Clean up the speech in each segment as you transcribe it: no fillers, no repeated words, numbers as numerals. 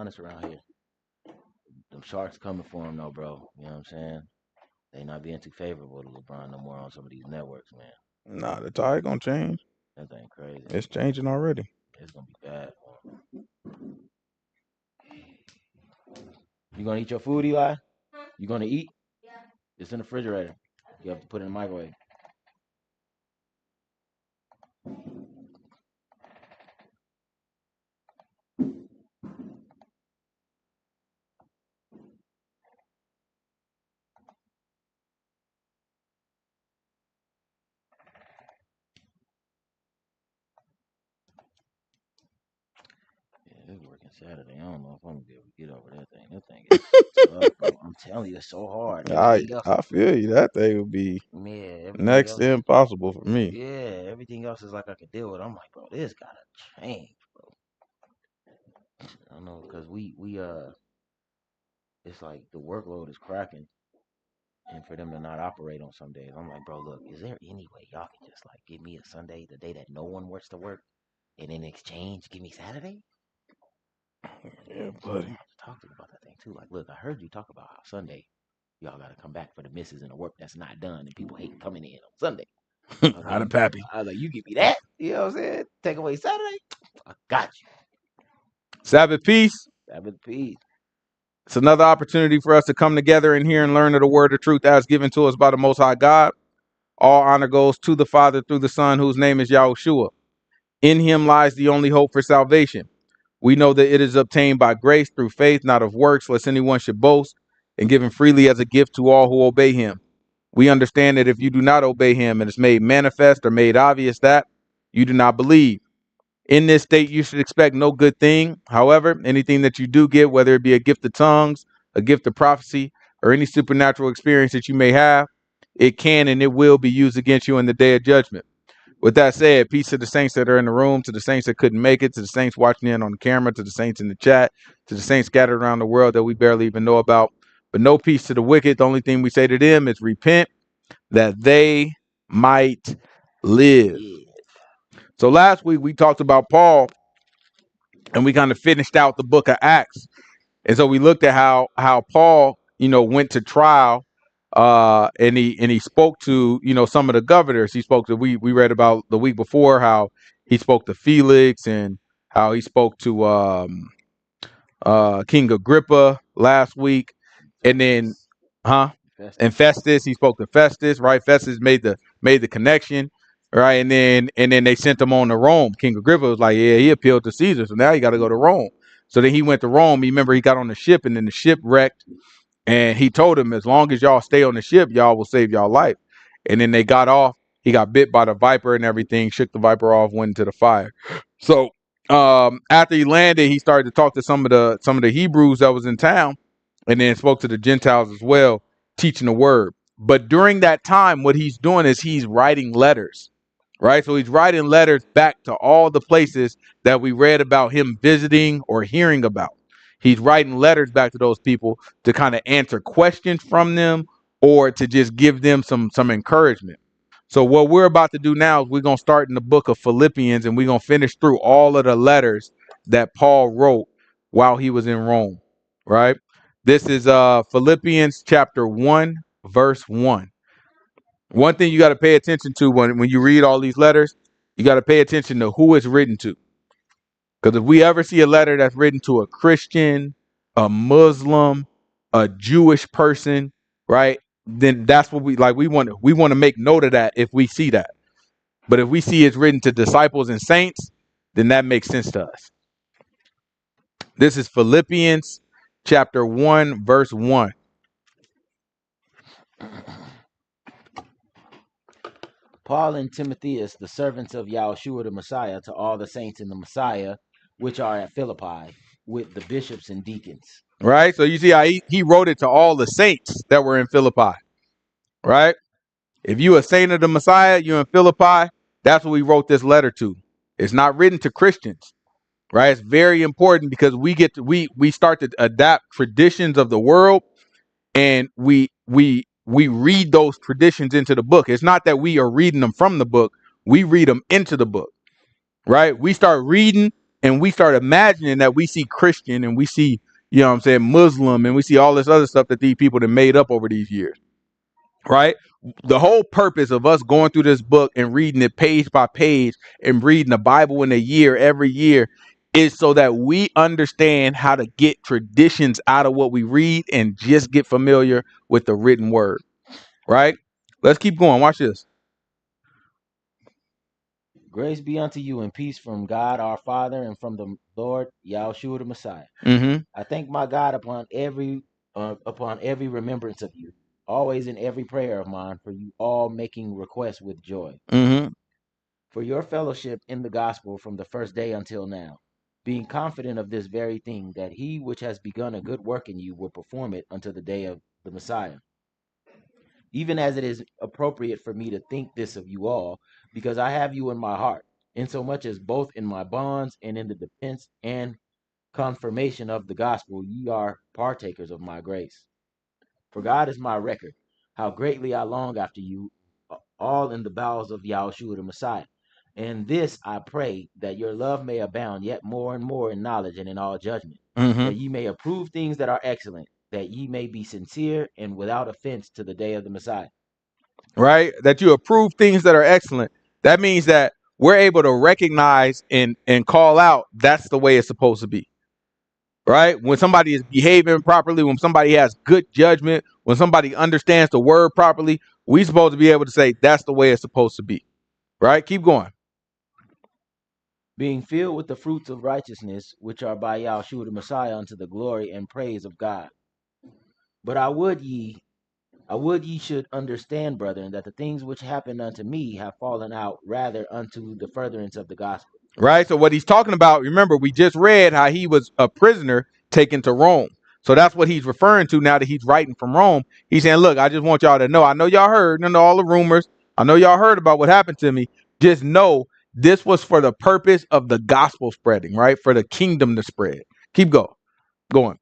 honest around here. Them sharks coming for him, though, bro. You know what I'm saying? They not being too favorable to LeBron no more on some of these networks, man. Nah, the tide gonna change. That thing crazy. It's changing already. It's gonna be bad. You gonna eat your food, Eli? You gonna eat? Yeah. It's in the refrigerator. You have to put it in the microwave. It's working Saturday. I don't know if I'm gonna be able to get over that thing. That thing is tough, bro. I'm telling you, it's so hard. I feel you. That thing would be next to impossible for me. Yeah, everything else is like I could deal with. I'm like, bro, this gotta change, bro. I don't know, cause we it's like the workload is cracking, and for them to not operate on some days, I'm like, bro, look, is there any way y'all can just like give me a Sunday, the day that no one works to work, and in exchange give me Saturday? Yeah, buddy. Talk to you about that thing too. Like, look, I heard you talk about how Sunday y'all gotta come back for the misses and the work that's not done, and people hate coming in on Sunday. Out of Pappy. I was like, you give me that, you know what I'm saying? Take away Saturday, I got you. Sabbath peace. Sabbath peace. It's another opportunity for us to come together in here and learn of the word of truth as given to us by the Most High God. All honor goes to the Father through the Son, whose name is Yahushua. In him lies the only hope for salvation. We know that it is obtained by grace through faith, not of works, lest anyone should boast, and given freely as a gift to all who obey him. We understand that if you do not obey him, and it's made manifest or made obvious that you do not believe. In this state, you should expect no good thing. However, anything that you do get, whether it be a gift of tongues, a gift of prophecy, or any supernatural experience that you may have, it can and it will be used against you in the day of judgment. With that said, peace to the saints that are in the room, to the saints that couldn't make it, to the saints watching in on the camera, to the saints in the chat, to the saints scattered around the world that we barely even know about. But no peace to the wicked. The only thing we say to them is repent that they might live. So last week we talked about Paul and we kind of finished out the book of Acts. And so we looked at how Paul, went to trial and he spoke to, some of the governors. He spoke to, we read about the week before how he spoke to Felix and how he spoke to King Agrippa last week. And then and Festus, he spoke to Festus, right? Festus made the connection, right? And then they sent him on to Rome. King Agrippa was like, yeah, he appealed to Caesar, so now you got to go to Rome. So then he went to Rome. You remember he got on the ship, and then the ship wrecked. And he told him, as long as y'all stay on the ship, y'all will save y'all life. And then they got off. He got bit by the viper and everything, shook the viper off, went into the fire. So after he landed, he started to talk to some of the Hebrews that was in town, and then spoke to the Gentiles as well, teaching the word. But during that time, what he's doing is he's writing letters, right? So he's writing letters back to all the places that we read about him visiting or hearing about. He's writing letters back to those people to kind of answer questions from them or to just give them some encouragement. So what we're about to do now is we're going to start in the book of Philippians, and we're going to finish through all of the letters that Paul wrote while he was in Rome, right? This is Philippians chapter 1, verse 1. One thing you got to pay attention to when you read all these letters, you got to pay attention to who it's written to. Because if we ever see a letter that's written to a Christian, a Muslim, a Jewish person, right, then that's what we want to make note of that if we see that. But if we see it's written to disciples and saints, then that makes sense to us. This is Philippians chapter 1, verse 1. Paul and Timotheus, the servants of Yahushua the Messiah, to all the saints in the Messiah, which are at Philippi, with the bishops and deacons. Right? So you see how he wrote it to all the saints that were in Philippi. Right? If you a saint of the Messiah, you're in Philippi, that's what we wrote this letter to. It's not written to Christians. Right? It's very important because we start to adapt traditions of the world, and we read those traditions into the book. It's not that we are reading them from the book. We read them into the book, right? We start reading and we start imagining that we see Christian and we see, you know what I'm saying, Muslim, and we see all this other stuff that these people have made up over these years, right? The whole purpose of us going through this book and reading it page by page and reading the Bible in a year every year is so that we understand how to get traditions out of what we read and just get familiar with the written word, right? Let's keep going. Watch this. Grace be unto you and peace from God our Father and from the Lord Yahushua the Messiah. Mm-hmm. I thank my God upon every remembrance of you, always in every prayer of mine, for you all making requests with joy, Mm-hmm. for your fellowship in the gospel from the first day until now, being confident of this very thing, that he which has begun a good work in you will perform it until the day of the Messiah. Even as it is appropriate for me to think this of you all, because I have you in my heart, insomuch as both in my bonds and in the defense and confirmation of the gospel ye are partakers of my grace. For God is my record, how greatly I long after you, all in the bowels of Yahushua the Messiah. And this I pray, that your love may abound yet more and more in knowledge and in all judgment, Mm-hmm. that ye may approve things that are excellent, that ye may be sincere and without offense to the day of the Messiah. Right? That you approve things that are excellent. That means that we're able to recognize and call out that's the way it's supposed to be. Right? When somebody is behaving properly, when somebody has good judgment, when somebody understands the word properly, we're supposed to be able to say that's the way it's supposed to be. Right? Keep going. Being filled with the fruits of righteousness, which are by Yahushua the Messiah unto the glory and praise of God. But I would ye should understand, brethren, that the things which happened unto me have fallen out rather unto the furtherance of the gospel. Right? So what he's talking about, remember, we just read how he was a prisoner taken to Rome. So that's what he's referring to now that he's writing from Rome. He's saying, look, I just want y'all to know. I know y'all heard, all the rumors. I know y'all heard about what happened to me. Just know this was for the purpose of the gospel spreading, right? For the kingdom to spread. Keep going.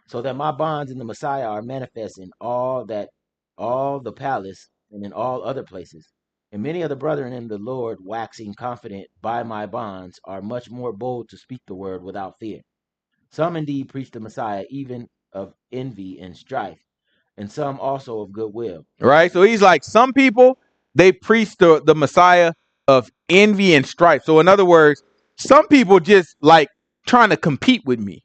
So that my bonds in the Messiah are manifest in all the palace and in all other places. And many of the brethren in the Lord, waxing confident by my bonds, are much more bold to speak the word without fear. Some indeed preach the Messiah even of envy and strife, and some also of goodwill. Right? So he's like, some people, they preach the Messiah of envy and strife. So in other words, some people just like trying to compete with me.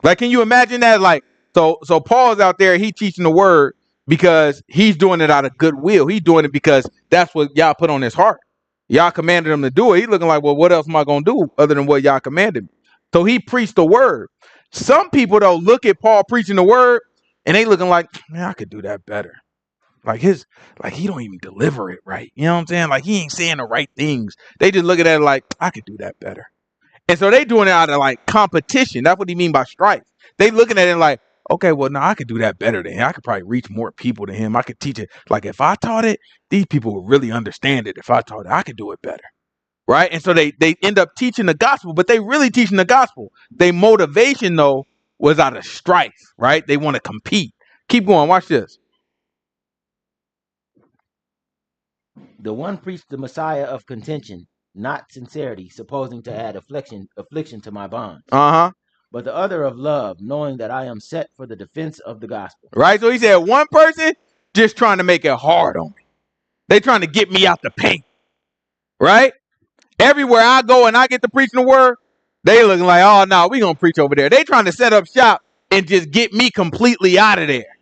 Like, can you imagine that? Like, so Paul's out there, he teaching the word because he's doing it out of goodwill. He's doing it because that's what y'all put on his heart. Y'all commanded him to do it. He's looking like, well, what else am I going to do other than what y'all commanded me? So he preached the word. Some people, though, look at Paul preaching the word and they looking like, man, I could do that better. Like he don't even deliver it right. You know what I'm saying? Like he ain't saying the right things. They just looking at it like, I could do that better. And so they doing it out of like competition. That's what he mean by strife. They looking at it like, okay, well, no, I could do that better than him. I could probably reach more people than him. I could teach it. Like if I taught it, these people would really understand it. If I taught it, I could do it better. Right. And so they end up teaching the gospel, but they really teaching the gospel. Their motivation, though, was out of strife. Right. They want to compete. Keep going. Watch this. The one preached the Messiah of contention, not sincerity, supposing to add affliction to my bonds. But the other of love, knowing that I am set for the defense of the gospel. Right. So he said one person just trying to make it hard on me. They trying to get me out the paint. Right. Everywhere I go and I get to preaching the word, they looking like, oh no, we gonna preach over there. They trying to set up shop and just get me completely out of there.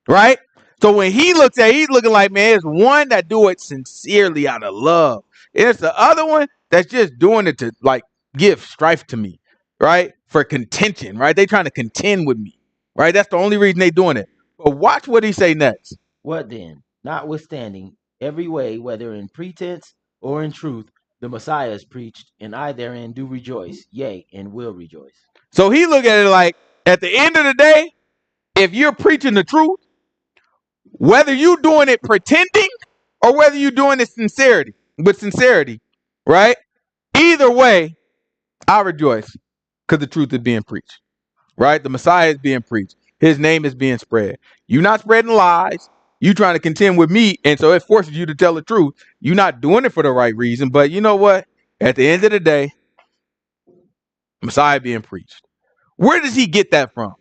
Right. So when he looks at it, he's looking like, man, it's one that do it sincerely out of love. And it's the other one that's just doing it to like give strife to me, right? For contention, right? They trying to contend with me, right? That's the only reason they doing it. But watch what he say next. What then? Notwithstanding, every way, whether in pretense or in truth, the Messiah is preached, and I therein do rejoice, yea, and will rejoice. So he look at it like, at the end of the day, if you're preaching the truth, whether you doing it pretending or whether you doing it with sincerity, right? Either way, I rejoice because the truth is being preached, right? The Messiah is being preached. His name is being spread. You're not spreading lies. You trying to contend with me, and so it forces you to tell the truth. You're not doing it for the right reason, but you know what? At the end of the day, Messiah being preached. Where does he get that from?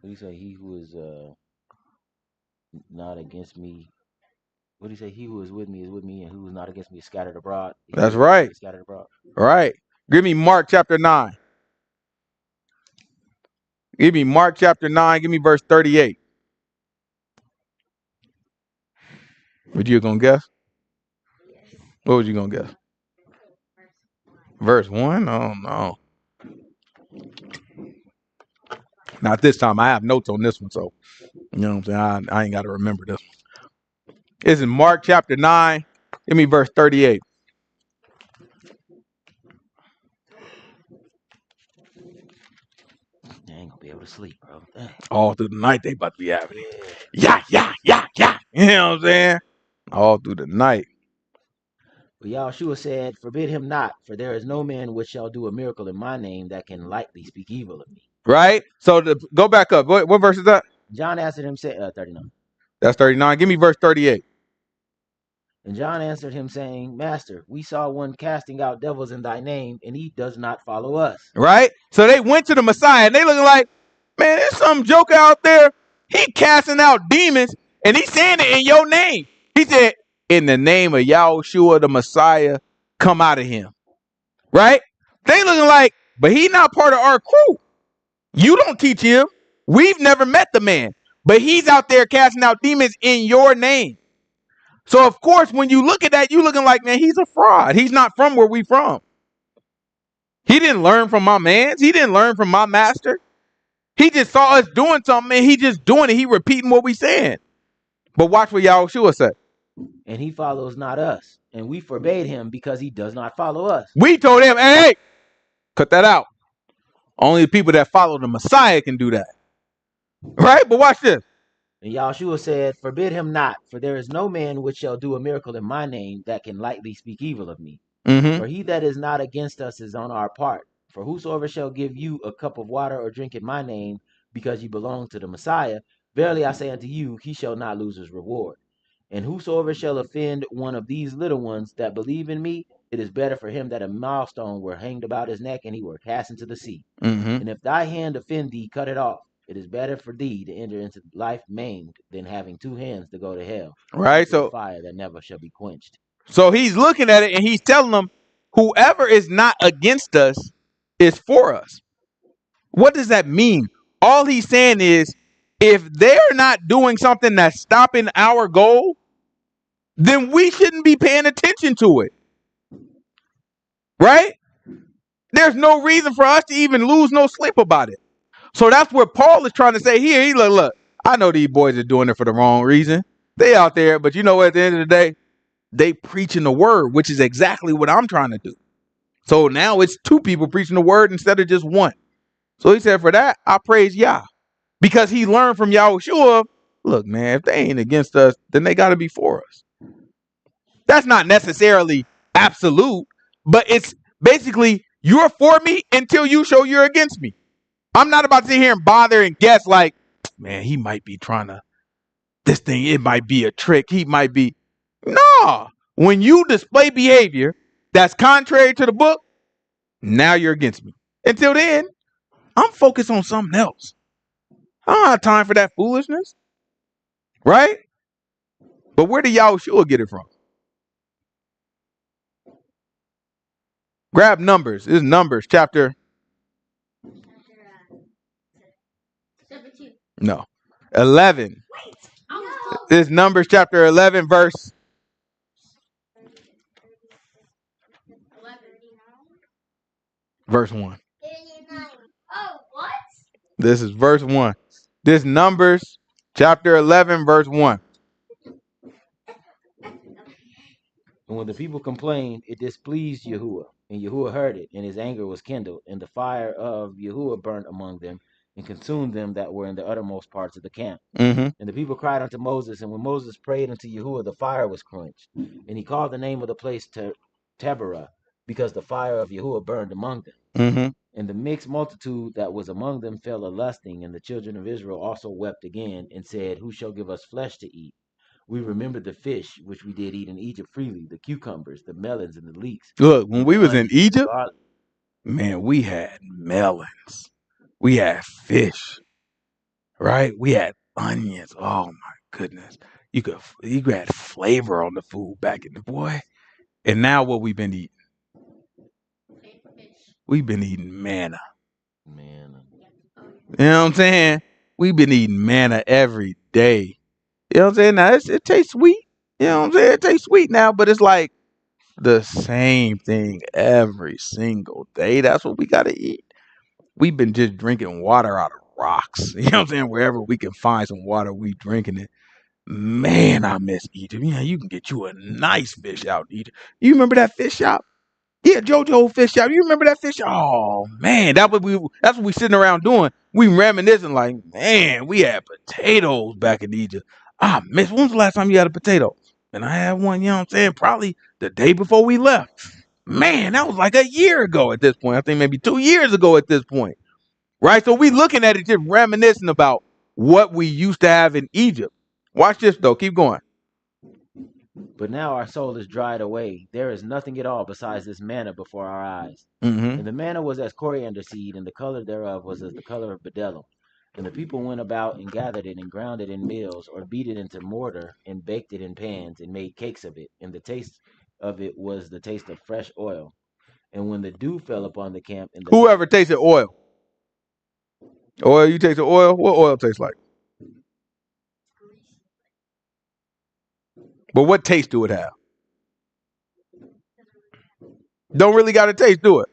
What do you say? He who is not against me. What do you say? He who is with me, and who is not against me is scattered abroad. That's right. Scattered abroad. Right. Give me Mark chapter 9. Give me Mark chapter 9. Give me verse 38. What you gonna guess? What was you gonna guess? Verse 1? Oh no. Not this time. I have notes on this one, so you know what I'm saying. I ain't got to remember this one. It's in Mark chapter 9. Give me verse 38. I ain't gonna be able to sleep, bro. All through the night they about to be having it. Yeah. You know what I'm saying? All through the night. But Yahushua said, "Forbid him not, for there is no man which shall do a miracle in my name that can lightly speak evil of me." Right? So go back up. What verse is that? John answered him, 39. That's 39. Give me verse 38. And John answered him, saying, Master, we saw one casting out devils in thy name, and he does not follow us. Right? So they went to the Messiah, and they looking like, man, there's some joker out there. He casting out demons, and he's saying it in your name. He said, in the name of Yahushua, the Messiah, come out of him. Right? They looking like, but he not part of our crew. You don't teach him. We've never met the man, but he's out there casting out demons in your name. So, of course, when you look at that, you looking like, man, he's a fraud. He's not from where we from. He didn't learn from my mans. He didn't learn from my master. He just saw us doing something, and he just doing it. He repeating what we saying. But watch what Yahushua said. And he follows not us, and we forbade him because he does not follow us. We told him, hey, cut that out. Only the people that follow the Messiah can do that. Right? But watch this. And Yahushua said, Forbid him not, for there is no man which shall do a miracle in my name that can lightly speak evil of me. Mm-hmm. For he that is not against us is on our part. For whosoever shall give you a cup of water or drink in my name, because you belong to the Messiah, verily I say unto you, he shall not lose his reward. And whosoever shall offend one of these little ones that believe in me, it is better for him that a millstone were hanged about his neck and he were cast into the sea. Mm-hmm. And if thy hand offend thee, cut it off. It is better for thee to enter into life maimed than having two hands to go to hell. Right. So fire that never shall be quenched. So he's looking at it and he's telling them, whoever is not against us is for us. What does that mean? All he's saying is, if they're not doing something that's stopping our goal, then we shouldn't be paying attention to it. Right? There's no reason for us to even lose no sleep about it. So that's what Paul is trying to say here. He look, I know these boys are doing it for the wrong reason. They out there, but you know what, at the end of the day, they preaching the word, which is exactly what I'm trying to do. So now it's two people preaching the word instead of just one. So he said, for that, I praise Yah. Because he learned from Yahushua, look, man, if they ain't against us, then they got to be for us. That's not necessarily absolute, but it's basically, you're for me until you show you're against me. I'm not about to sit here and bother and guess like, man, he might be trying to, this thing, it might be a trick. He might be. No. When you display behavior that's contrary to the book, now you're against me. Until then, I'm focused on something else. I don't have time for that foolishness. Right? But where did Yahushua get it from? Grab Numbers. This is Numbers chapter. No. 11. This is Numbers chapter 11, verse. Verse 1. Oh, what? This is verse 1. This Numbers chapter 11, verse 1. And when the people complained, it displeased Yahuah. And Yahuah heard it, and his anger was kindled. And the fire of Yahuah burnt among them, and consumed them that were in the uttermost parts of the camp. Mm-hmm. And the people cried unto Moses, and when Moses prayed unto Yahuah, the fire was quenched. And he called the name of the place Taberah, because the fire of Yahuah burned among them. Mm-hmm. And the mixed multitude that was among them fell a lusting, and the children of Israel also wept again, and said, Who shall give us flesh to eat? We remembered the fish which we did eat in Egypt freely, the cucumbers, the melons, and the leeks. Look, when we was in onions, and the Egypt, garlic. man, we had melons. We had fish, right? We had onions. Oh my goodness. You had flavor on the food back in the boy. And now what we've been eating? We've been eating manna. Man, You know what I'm saying? We've been eating manna every day. You know what I'm saying? Now it tastes sweet. You know what I'm saying? It tastes sweet now, but it's like the same thing every single day. That's what we gotta eat. We've been just drinking water out of rocks. You know what I'm saying? Wherever we can find some water, we drinking it. Man, I miss Egypt. Yeah, you can get you a nice fish out in Egypt. You remember that fish shop? Yeah, JoJo fish shop. You remember that fish shop? Oh man, that's what we sitting around doing. We reminiscing like, man, we had potatoes back in Egypt. Ah, miss, when was the last time you had a potato? And I had one, you know what I'm saying? Probably the day before we left. Man, that was like a year ago at this point. I think maybe 2 years ago at this point. Right? So we looking at it just reminiscing about what we used to have in Egypt. Watch this though. Keep going. but now our soul is dried away. There is nothing at all besides this manna before our eyes. Mm-hmm. And the manna was as coriander seed, and the color thereof was as the color of bdellium. And the people went about and gathered it and ground it in mills, or beat it into mortar, and baked it in pans, and made cakes of it. And the taste of it was the taste of fresh oil. And when the dew fell upon the camp, and the Whoever tasted oil? Oil, you tasted oil? What oil tastes like? But what taste do it have? Don't really got a taste, do it?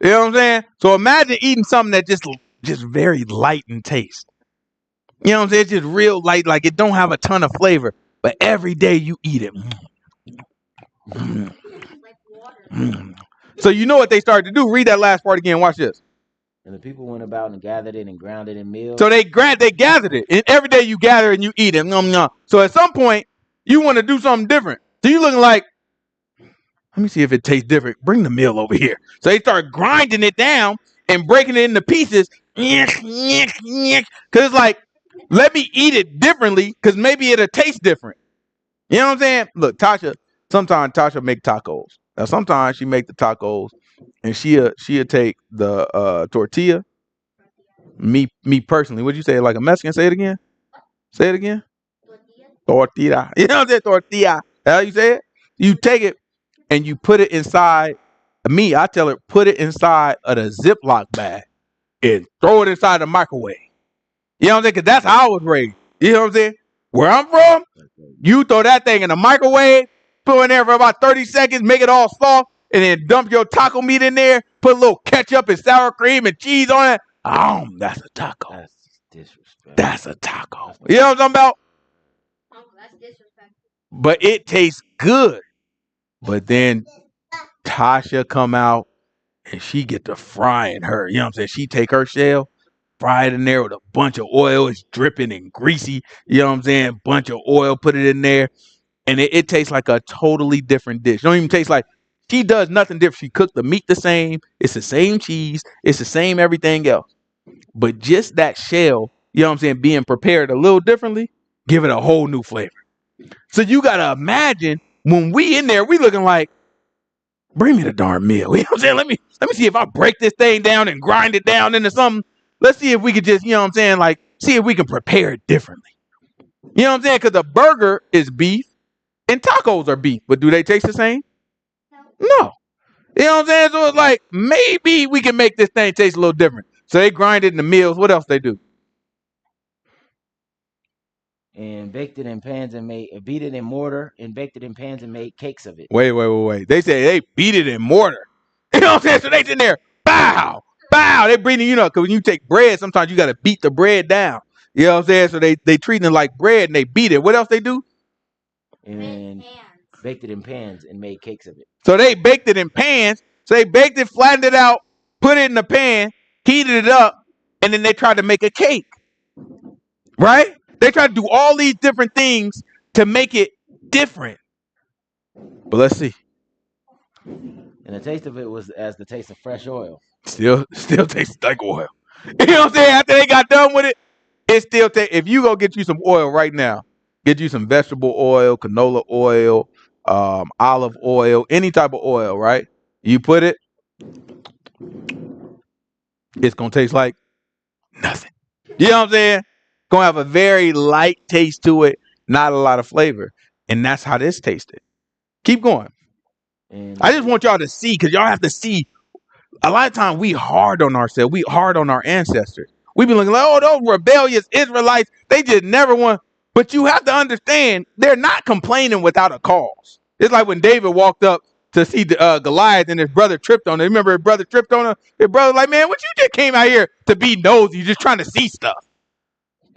You know what I'm saying? So imagine eating something that just very light in taste. You know what I'm saying? It's just real light, like it don't have a ton of flavor. But every day you eat it. So you know what they started to do? Read that last part again. Watch this. and the people went about and gathered it and ground it in mills. So they gathered it. And every day you gather and you eat it. So at some point, you want to do something different. So you looking like, let me see if it tastes different. Bring the meal over here. So they start grinding it down and breaking it into pieces. Because it's like, let me eat it differently because maybe it'll taste different. You know what I'm saying? Look, sometimes Tasha make tacos. Now sometimes she make the tacos and she'll take the tortilla. Me personally, what'd you say? Like a Mexican? Say it again. Say it again. Tortilla. You know what I'm saying? Tortilla. How you say it? You take it and you put it inside. I tell her, put it inside of the Ziploc bag and throw it inside the microwave. You know what I'm saying? Because that's how I was raised. You know what I'm saying? Where I'm from, you throw that thing in the microwave, put it in there for about 30 seconds, make it all soft, and then dump your taco meat in there, put a little ketchup and sour cream and cheese on it. That's a taco. That's disrespectful. That's a taco. You know what I'm talking about? That's disrespectful. But it tastes good. But then Tasha come out and she get to frying her. You know what I'm saying? She take her shell, fry it in there with a bunch of oil. It's dripping and greasy. You know what I'm saying? Bunch of oil, put it in there. And it tastes like a totally different dish. It don't even taste like, she does nothing different. She cooked the meat the same. It's the same cheese. It's the same everything else. But just that shell, you know what I'm saying, being prepared a little differently, give it a whole new flavor. So you got to imagine when we in there, we looking like, bring me the darn meal. You know what I'm saying? Let me see if I break this thing down and grind it down into something. Let's see if we could just, you know what I'm saying, like, see if we can prepare it differently. You know what I'm saying? Because a burger is beef and tacos are beef. But do they taste the same? No. You know what I'm saying? So it's like, maybe we can make this thing taste a little different. So they grind it in the mills. What else they do? And baked it in pans and beat it in mortar and baked it in pans and made cakes of it. Wait. They say they beat it in mortar. You know what I'm saying? So they in there, bow. They breathing, because when you take bread, sometimes you got to beat the bread down. You know what I'm saying? So they treating it like bread and they beat it. What else they do? And baked it in pans and made cakes of it. So they baked it in pans. So they baked it, flattened it out, put it in the pan, heated it up, and then they tried to make a cake. Right? They tried to do all these different things to make it different. But let's see. And the taste of it was as the taste of fresh oil. Still tastes like oil. You know what I'm saying? After they got done with it, it still tastes. If you go get you some oil right now, Get you some vegetable oil, canola oil, olive oil, any type of oil, right? You put it, it's gonna taste like nothing. You know what I'm saying? Gonna have a very light taste to it, not a lot of flavor. And that's how this tasted. Keep going. And I just want y'all to see, because y'all have to see. A lot of times we hard on ourselves. We hard on our ancestors. We be looking like, oh, those rebellious Israelites, they just never want. But you have to understand, they're not complaining without a cause. It's like when David walked up to see the Goliath and his brother tripped on him. Remember his brother tripped on him? His brother like, man, what you just came out here to be nosy, just trying to see stuff.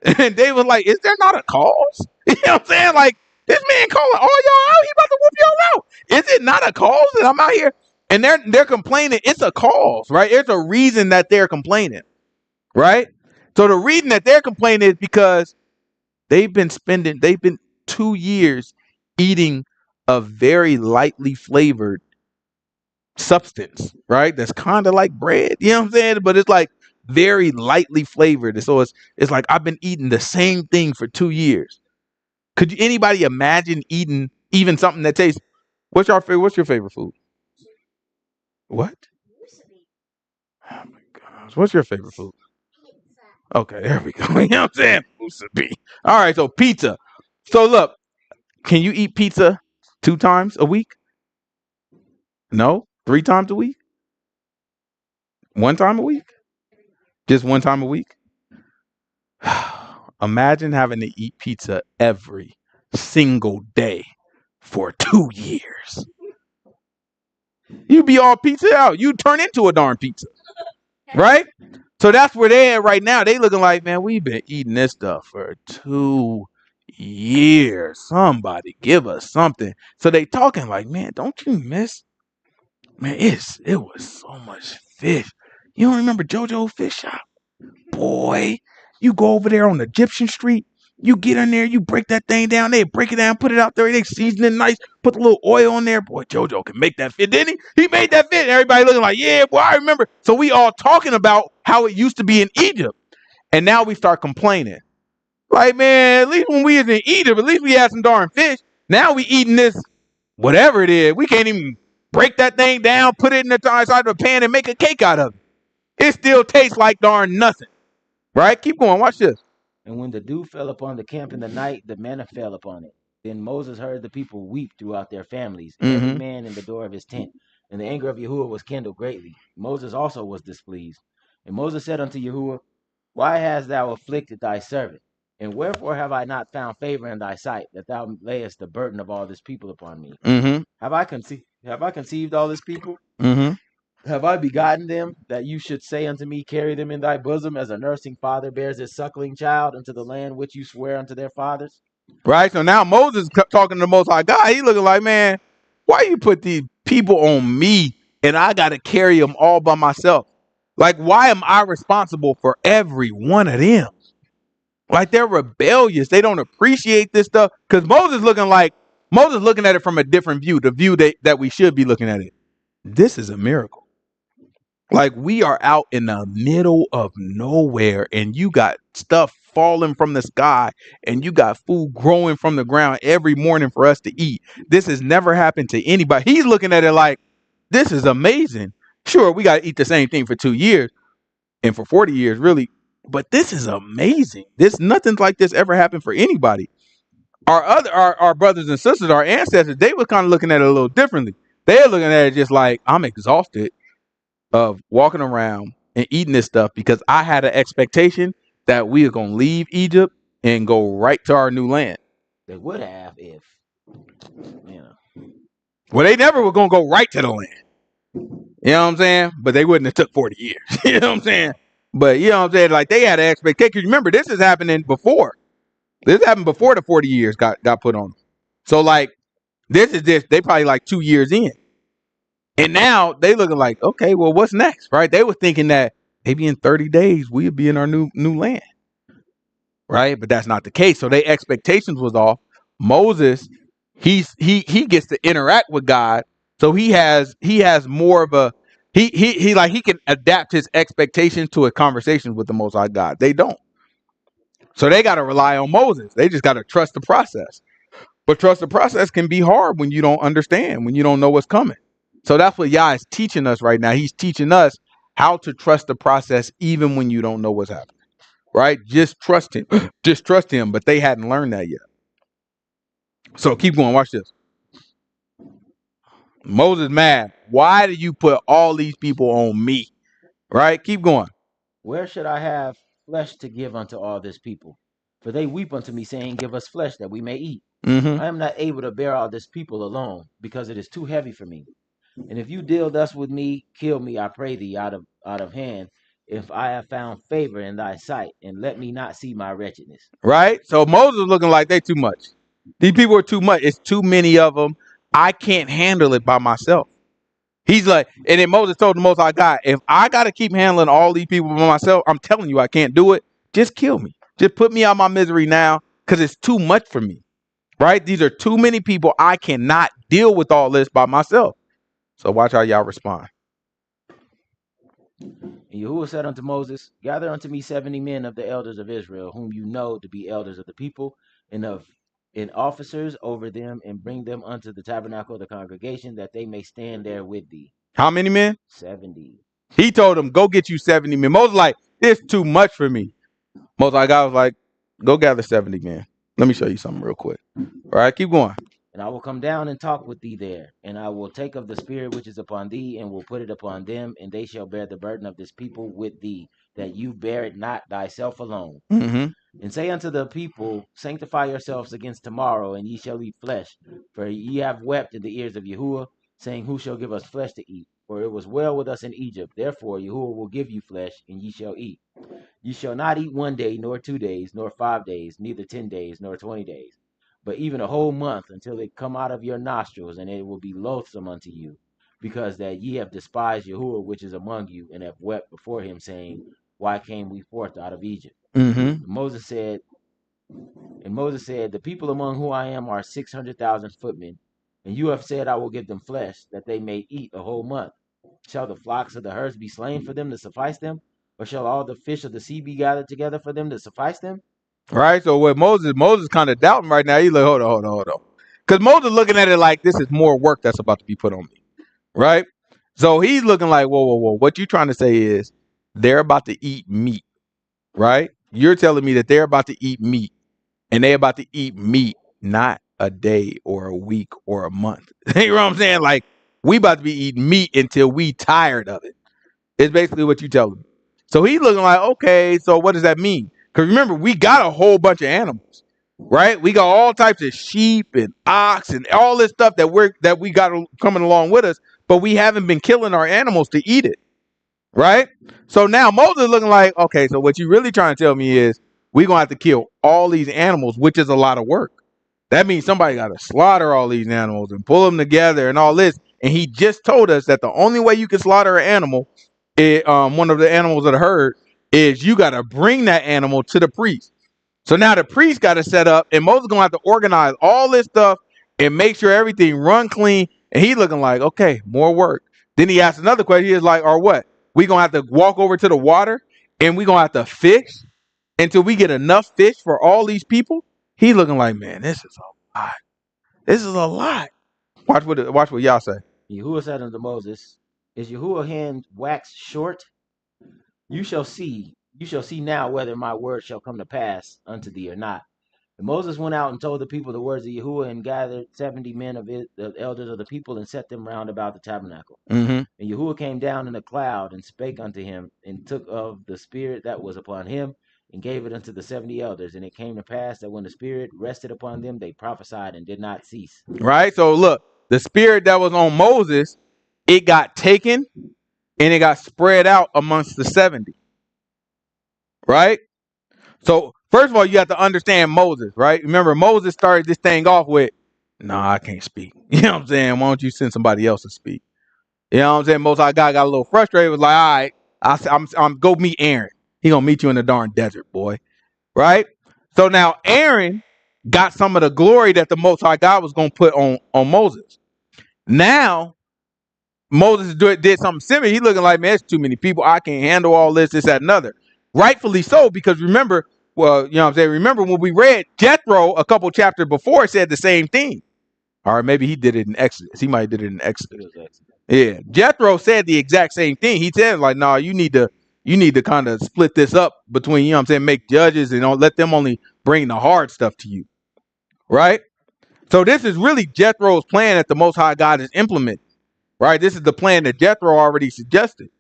And David was like, is there not a cause? You know what I'm saying? Like, this man calling all y'all out. He about to whoop y'all out. Is it not a cause that I'm out here? And they're complaining. It's a cause, right? It's a reason that they're complaining, right? So the reason that they're complaining is because they've been 2 years eating a very lightly flavored substance, right? That's kind of like bread, you know what I'm saying? But it's like very lightly flavored. And so it's like I've been eating the same thing for 2 years. Could anybody imagine eating even something that tastes? What's your favorite food? What? Oh my gosh. What's your favorite food? Okay, there we go. You know what I'm saying? Musabi. All right, so pizza. So look, can you eat pizza 2 times a week? No? 3 times a week? 1 time a week? Just 1 time a week? Imagine having to eat pizza every single day for 2 years. You'd be all pizza out. You'd turn into a darn pizza. Right? So that's where they're at right now. They looking like, man, we've been eating this stuff for 2 years. Somebody give us something. So they talking like, man, don't you miss? Man, it was so much fish. You don't remember JoJo Fish Shop? Boy, you go over there on Egyptian Street. You get in there, you break that thing down. They break it down, put it out there. They season it nice, put a little oil on there. Boy, JoJo can make that fit, didn't he? He made that fit. Everybody looking like, yeah, boy, I remember. So we all talking about how it used to be in Egypt. And now we start complaining. Like, man, at least when we was in Egypt, at least we had some darn fish. Now we eating this, whatever it is. We can't even break that thing down, put it in the side of a pan and make a cake out of it. It still tastes like darn nothing. Right? Keep going. Watch this. And when the dew fell upon the camp in the night, the manna fell upon it. Then Moses heard the people weep throughout their families, every man in the door of his tent. And the anger of Yahuah was kindled greatly. Moses also was displeased. And Moses said unto Yahuah, why hast thou afflicted thy servant? And wherefore have I not found favor in thy sight, that thou layest the burden of all this people upon me? Have I conceived all this people? Have I begotten them, that you should say unto me, carry them in thy bosom, as a nursing father bears his suckling child into the land which you swear unto their fathers? Right. So now Moses talking to the Most High God. He looking like, man, why you put these people on me and I got to carry them all by myself? Like, why am I responsible for every one of them? Like, they're rebellious. They don't appreciate this stuff. Because Moses looking at it from a different view, the view that we should be looking at it. This is a miracle. Like, we are out in the middle of nowhere and you got stuff falling from the sky and you got food growing from the ground every morning for us to eat. This has never happened to anybody. He's looking at it like, this is amazing. Sure, we got to eat the same thing for 2 years and for 40 years, really. But this is amazing. Nothing like this ever happened for anybody. Our brothers and sisters, our ancestors, they were kind of looking at it a little differently. They're looking at it just like, I'm exhausted of walking around and eating this stuff because I had an expectation that we are going to leave Egypt and go right to our new land. They would have if, Well, they never were going to go right to the land. You know what I'm saying? But they wouldn't have took 40 years. You know what I'm saying? But you know what I'm saying? Like, they had an expectation. Remember, this is happening before. This happened before the 40 years got put on them. So, like, they probably like 2 years in. And now they looking like, okay, well, what's next, right? They were thinking that maybe in 30 days we'd be in our new land, right? But that's not the case. So their expectations was off. Moses, he gets to interact with God, so he has more of a he can adapt his expectations to a conversation with the Most High God. They don't. So they got to rely on Moses. They just got to trust the process. But trust the process can be hard when you don't understand, when you don't know what's coming. So that's what Yah is teaching us right now. He's teaching us how to trust the process even when you don't know what's happening. Right? Just trust him. Just trust him. But they hadn't learned that yet. So keep going. Watch this. Moses mad. Why do you put all these people on me? Right? Keep going. Where should I have flesh to give unto all this people? For they weep unto me, saying, Give us flesh that we may eat. Mm-hmm. I am not able to bear all this people alone, because it is too heavy for me. And if you deal thus with me, kill me, I pray thee, out of hand, if I have found favor in thy sight, and let me not see my wretchedness. Right? So Moses looking like they too much. These people are too much. It's too many of them. I can't handle it by myself. He's like, and then Moses told the Most High God, if I got to keep handling all these people by myself, I'm telling you, I can't do it. Just kill me. Just put me out my misery now, because it's too much for me. Right? These are too many people. I cannot deal with all this by myself. So watch how y'all respond. And Yahuwah said unto Moses, Gather unto me 70 men of the elders of Israel, whom you know to be elders of the people, and officers over them, and bring them unto the tabernacle of the congregation, that they may stand there with thee. How many men? 70. He told them, go get you 70 men. Moses like, it's too much for me. Most High God was like, go gather 70 men. Let me show you something real quick. All right, keep going. And I will come down and talk with thee there, and I will take of the spirit which is upon thee, and will put it upon them, and they shall bear the burden of this people with thee, that you bear it not thyself alone. Mm-hmm. And say unto the people, Sanctify yourselves against tomorrow, and ye shall eat flesh. For ye have wept in the ears of Yahuwah, saying, Who shall give us flesh to eat? For it was well with us in Egypt. Therefore Yahuwah will give you flesh, and ye shall eat. Ye shall not eat 1 day, nor 2 days, nor 5 days, neither 10 days, nor 20 days, but even a whole month, until it come out of your nostrils, and it will be loathsome unto you, because that ye have despised Yahuwah which is among you, and have wept before him, saying, Why came we forth out of Egypt? Mm-hmm. And Moses said, The people among whom I am are 600,000 footmen, and you have said, I will give them flesh, that they may eat a whole month. Shall the flocks of the herds be slain for them to suffice them? Or shall all the fish of the sea be gathered together for them to suffice them? Right. So with Moses kind of doubting right now. He's like, hold on. Because Moses looking at it like this is more work that's about to be put on me. Right. So he's looking like, whoa. What you trying to say is they're about to eat meat. Right. You're telling me that they're about to eat meat, and they're about to eat meat not a day or a week or a month. You know what I'm saying? Like, we about to be eating meat until we tired of it. It's basically what you tell him. So he's looking like, okay, so what does that mean? Because remember, we got a whole bunch of animals, right? We got all types of sheep and ox and all this stuff that we got coming along with us, but we haven't been killing our animals to eat it, right? So now Moses is looking like, okay, so what you really trying to tell me is we're going to have to kill all these animals, which is a lot of work. That means somebody got to slaughter all these animals and pull them together and all this. And he just told us that the only way you can slaughter an animal, one of the animals of the herd, is you got to bring that animal to the priest. So now the priest got to set up, and Moses going to have to organize all this stuff and make sure everything run clean. And he looking like, okay, more work. Then he asked another question. He was like, or what? We going to have to walk over to the water, and we going to have to fish until we get enough fish for all these people? He looking like, man, this is a lot. This is a lot. Watch what y'all say. Yahuwah said unto Moses, Is Yahuwah hand waxed short? You shall see now whether my word shall come to pass unto thee or not. And Moses went out and told the people the words of Yahuwah, and gathered 70 men of the elders of the people, and set them round about the tabernacle. Mm-hmm. And Yahuwah came down in a cloud, and spake unto him, and took of the spirit that was upon him, and gave it unto the 70 elders. And it came to pass that when the spirit rested upon them, they prophesied and did not cease. Right? So look, the spirit that was on Moses, it got taken and it got spread out amongst the 70. Right? So first of all, you have to understand Moses, right? Remember, Moses started this thing off with, I can't speak. You know what I'm saying? Why don't you send somebody else to speak? You know what I'm saying? Most High God got a little frustrated. Was like, all right, I'm go meet Aaron. He gonna meet you in the darn desert, boy. Right? So now Aaron got some of the glory that the Most High God was gonna put on Moses. Now Moses did something similar. He looking like, man, it's too many people. I can't handle all this, that, and other. Rightfully so, because remember, Well, you know what I'm saying? Remember when we read Jethro a couple chapters before, it said the same thing. Or maybe he did it in Exodus. He might have did it in Exodus. Yeah. Jethro said the exact same thing. He said, like, no, you need to kind of split this up between, you know what I'm saying, make judges and don't let them only bring the hard stuff to you. Right? So this is really Jethro's plan that the Most High God is implementing. Right? This is the plan that Jethro already suggested.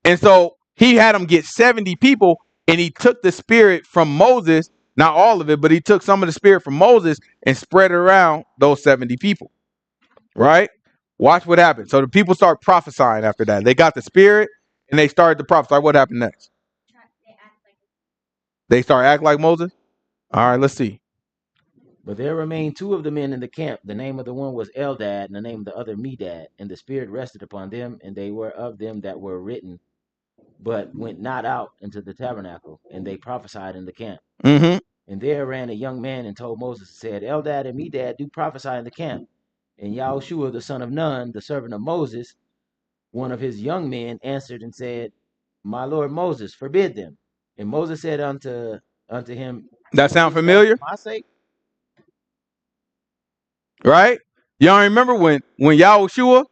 And so he had them get 70 people, and he took the spirit from Moses, not all of it, but he took some of the spirit from Moses and spread it around those 70 people. Right? Watch what happened. So the people start prophesying after that. They got the spirit and they started to prophesy. What happened next? They start acting like Moses. All right, let's see. But there remained two of the men in the camp. The name of the one was Eldad, and the name of the other Medad. And the spirit rested upon them, and they were of them that were written, but went not out into the tabernacle, and they prophesied in the camp. Mm-hmm. And there ran a young man and told Moses, and said, Eldad and Medad do prophesy in the camp. And Yahushua, the son of Nun, the servant of Moses, one of his young men, answered and said, My Lord Moses, forbid them. And Moses said unto him, That sound Fearest thou familiar? for my sake? Right? Y'all remember when Yahushua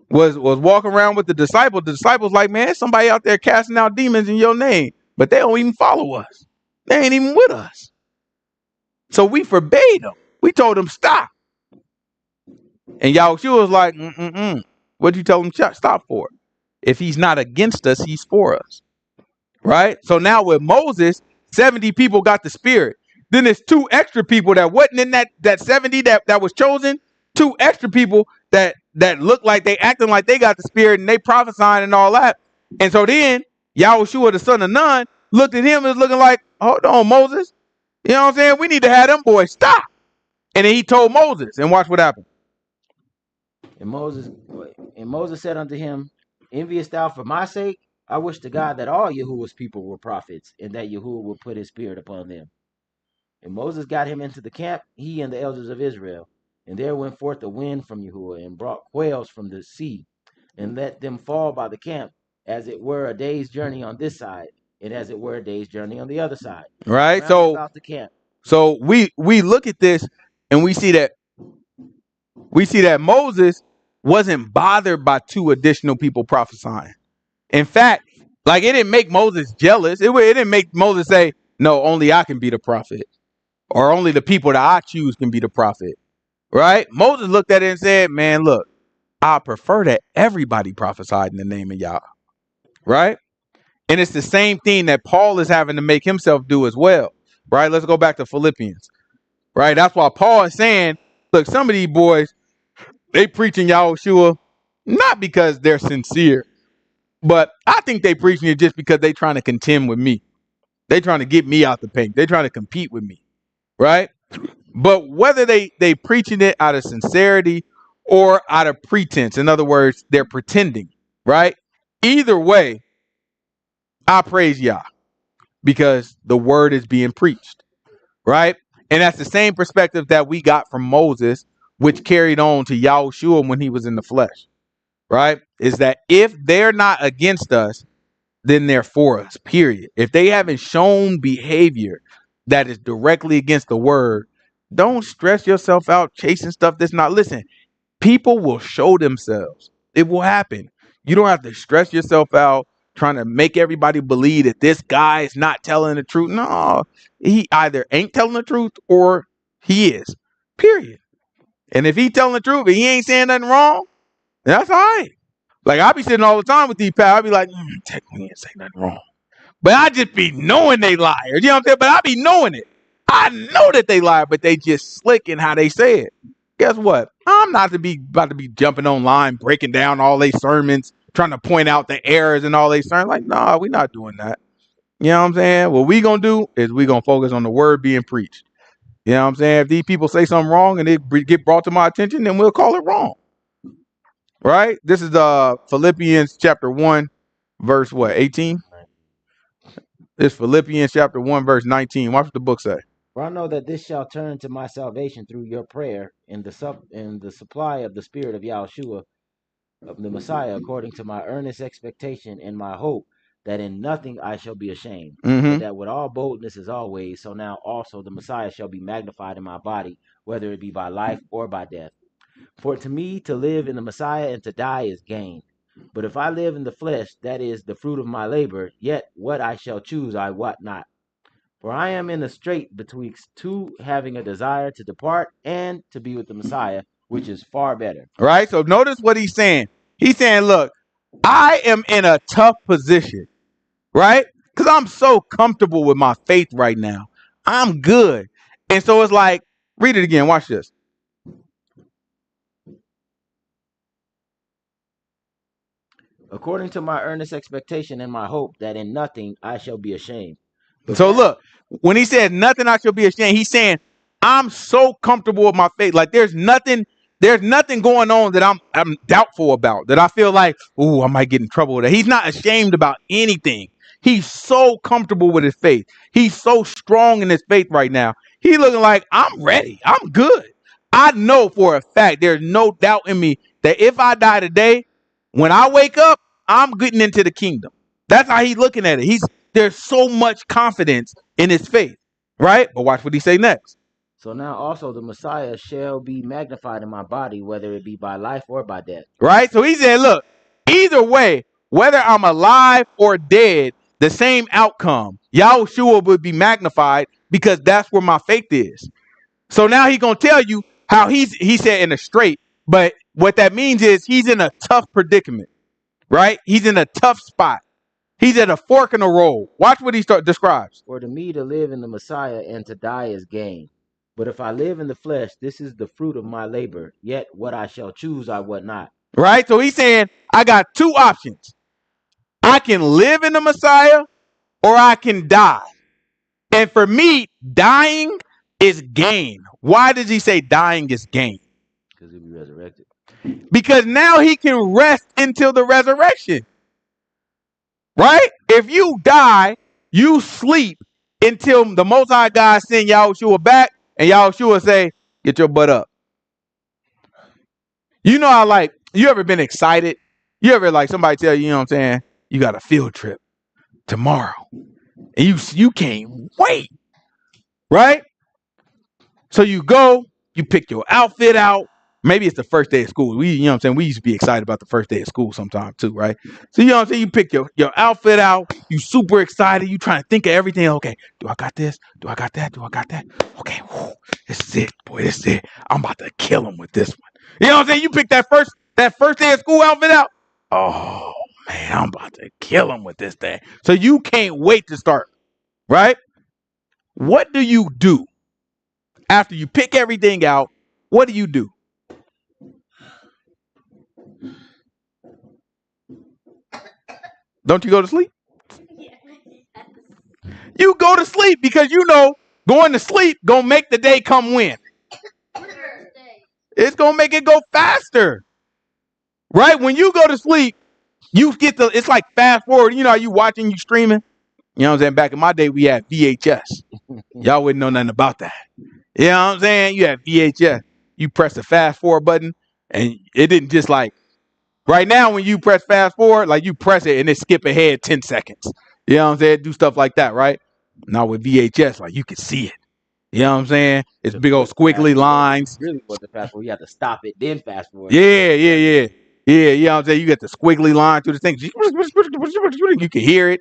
was walking around with the disciples like, man, somebody out there casting out demons in your name, but they don't even follow us. They ain't even with us. So we forbade them. We told them stop. And Yahushua was like, what'd you tell him stop for? If he's not against us, he's for us. Right? So now with Moses, 70 people got the spirit. Then there's two extra people that wasn't in that 70 that was chosen. Two extra people that look like they acting like they got the spirit and they prophesying and all that. And so then Yahushua, the son of Nun, looked at him and was looking like, hold on, Moses. You know what I'm saying? We need to have them boys stop. And then he told Moses, and watch what happened. And Moses said unto him, Enviest thou for my sake? I wish to God that all Yahuwah's people were prophets, and that Yahuwah would put his spirit upon them. And Moses got him into the camp, he and the elders of Israel. And there went forth a wind from Yahuwah, and brought quails from the sea, and let them fall by the camp, as it were a day's journey on this side, and as it were a day's journey on the other side. Right? Round So about the camp. So we look at this and we see that Moses wasn't bothered by two additional people prophesying. In fact, like it didn't make Moses jealous. It didn't make Moses say, no, only I can be the prophet, or only the people that I choose can be the prophet. Right? Moses looked at it and said, man, look, I prefer that everybody prophesied in the name of Yah. Right? And it's the same thing that Paul is having to make himself do as well. Right? Let's go back to Philippians. Right? That's why Paul is saying, look, some of these boys, they preaching Yahushua not because they're sincere, but I think they preaching it just because they trying to contend with me. They trying to get me out the paint. They trying to compete with me. Right? But whether they preaching it out of sincerity or out of pretense, in other words, they're pretending. Right? Either way, I praise Yah because the word is being preached. Right? And that's the same perspective that we got from Moses, which carried on to Yahushua when he was in the flesh. Right? Is that if they're not against us, then they're for us, period. If they haven't shown behavior that is directly against the word, don't stress yourself out chasing stuff that's not. Listen, people will show themselves. It will happen. You don't have to stress yourself out trying to make everybody believe that this guy is not telling the truth. No, he either ain't telling the truth or he is, period. And if he telling the truth and he ain't saying nothing wrong, that's all right. Like I be sitting all the time with these pals. I be like, technically he ain't saying nothing wrong. But I just be knowing they liars. You know what I'm saying? But I be knowing it. I know that they lie, but they just slick in how they say it. Guess what? I'm not about to be jumping online, breaking down all their sermons, trying to point out the errors in all their sermons. Like, nah, we're not doing that. You know what I'm saying? What we gonna do is we gonna focus on the word being preached. You know what I'm saying? If these people say something wrong and it get brought to my attention, then we'll call it wrong. Right? This is Philippians chapter 1, verse what, 18? It's Philippians chapter 1, verse 19. Watch what the book say. For I know that this shall turn to my salvation through your prayer and the supply of the Spirit of Yahushua, of the Messiah, according to my earnest expectation and my hope, that in nothing I shall be ashamed, Mm-hmm. but that with all boldness as always, so now also the Messiah shall be magnified in my body, whether it be by life or by death. For to me to live in the Messiah and to die is gain. But if I live in the flesh, that is the fruit of my labor, yet what I shall choose I wot not. For I am in a strait betwixt two, having a desire to depart and to be with the Messiah, which is far better. Right? So notice what he's saying. He's saying, look, I am in a tough position, right? Because I'm so comfortable with my faith right now. I'm good. And so it's like, read it again. Watch this. According to my earnest expectation and my hope that in nothing I shall be ashamed. But So that, look, when he said nothing I shall be ashamed, he's saying I'm so comfortable with my faith. Like there's nothing going on that I'm doubtful about, that I feel like, oh, I might get in trouble with it. He's not ashamed about anything. He's so comfortable with his faith. He's so strong in his faith right now. He's looking like, I'm ready. I'm good. I know for a fact there's no doubt in me that if I die today, when I wake up, I'm getting into the kingdom. That's how he's looking at it. There's so much confidence in his faith, right? But watch what he say next. so now also the Messiah shall be magnified in my body, whether it be by life or by death. Right? So he said, look, either way, whether I'm alive or dead, the same outcome. Yahushua would be magnified because that's where my faith is. So now he's going to tell you how he said in a strait, but what that means is he's in a tough predicament, right? He's in a tough spot. He's at a fork in the road. Watch what he describes. For to me to live in the Messiah and to die is gain. But if I live in the flesh, this is the fruit of my labor, yet what I shall choose I would not. Right? So he's saying, I got two options. I can live in the Messiah or I can die. And for me, dying is gain. Why does he say dying is gain? Because he'll be resurrected. Because now he can rest until the resurrection. Right? If you die, you sleep until the Most High God send Yahushua back and Yahushua say, get your butt up. You know how, like, you ever been excited? You ever, like, somebody tell you, you know what I'm saying, you got a field trip tomorrow and you can't wait, right? So you go, you pick your outfit out. Maybe it's the first day of school. You know what I'm saying? We used to be excited about the first day of school sometime too, right? So you know what I'm saying? You pick your outfit out. You super excited. You trying to think of everything. Okay, do I got this? Do I got that? Do I got that? Okay, whew, this is it, boy. This is it. I'm about to kill him with this one. You know what I'm saying? You pick that first day of school outfit out. Oh man, I'm about to kill him with this thing. So you can't wait to start, right? What do you do after you pick everything out? What do you do? Don't you go to sleep? You go to sleep because you know going to sleep gonna make the day come when? It's gonna make it go faster. Right? When you go to sleep, you get it's like fast forward. You know how you watching, you streaming? You know what I'm saying? Back in my day, we had VHS. Y'all wouldn't know nothing about that. You know what I'm saying? You had VHS. You press the fast forward button, and it didn't just like right now when you press fast forward, like you press it and it skip ahead 10 seconds. You know what I'm saying? Do stuff like that, right? Now with VHS, like you can see it. You know what I'm saying? It's big old squiggly lines. Really was the fast forward. You have to stop it, then fast forward. Yeah. Yeah, you know what I'm saying? You get the squiggly line through the thing. You can hear it.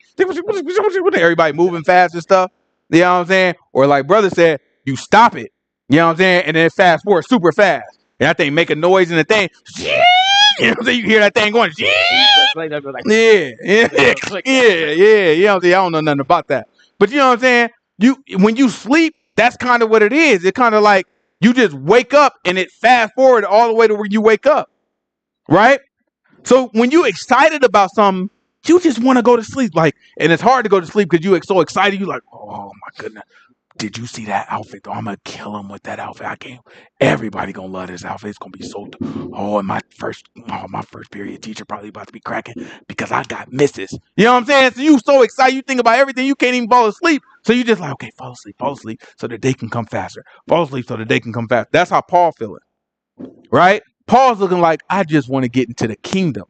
Everybody moving fast and stuff. You know what I'm saying? Or like brother said, you stop it. You know what I'm saying? And then fast forward super fast. And that thing make a noise in the thing. You know what I'm saying? You hear that thing going. Yeah. You know what I'm saying? I don't know nothing about that. But you know what I'm saying? When you sleep, that's kind of what it is. It's kind of like you just wake up and it fast forward all the way to where you wake up. Right? So when you excited about something, you just want to go to sleep. Like, and it's hard to go to sleep because you're so excited. You're like, oh my goodness. Did you see that outfit though? I'm gonna kill him with that outfit. I can't. Everybody gonna love this outfit. It's gonna be so. And my first period teacher probably about to be cracking because I got misses. You know what I'm saying? So you so excited, you think about everything. You can't even fall asleep. So you just like, okay, fall asleep, so that they can come faster. Fall asleep so that they can come fast. That's how Paul feeling, right? Paul's looking like I just want to get into the kingdom,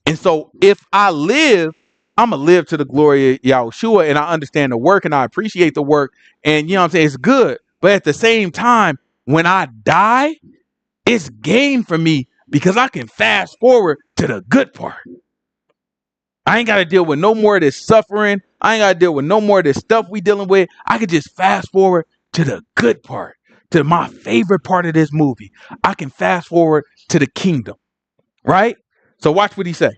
and so if I live, I'm going to live to the glory of Yahushua, and I understand the work and I appreciate the work. And you know what I'm saying? It's good. But at the same time, when I die, it's gain for me because I can fast forward to the good part. I ain't got to deal with no more of this suffering. I ain't got to deal with no more of this stuff we dealing with. I could just fast forward to the good part, to my favorite part of this movie. I can fast forward to the kingdom, right? So watch what he say.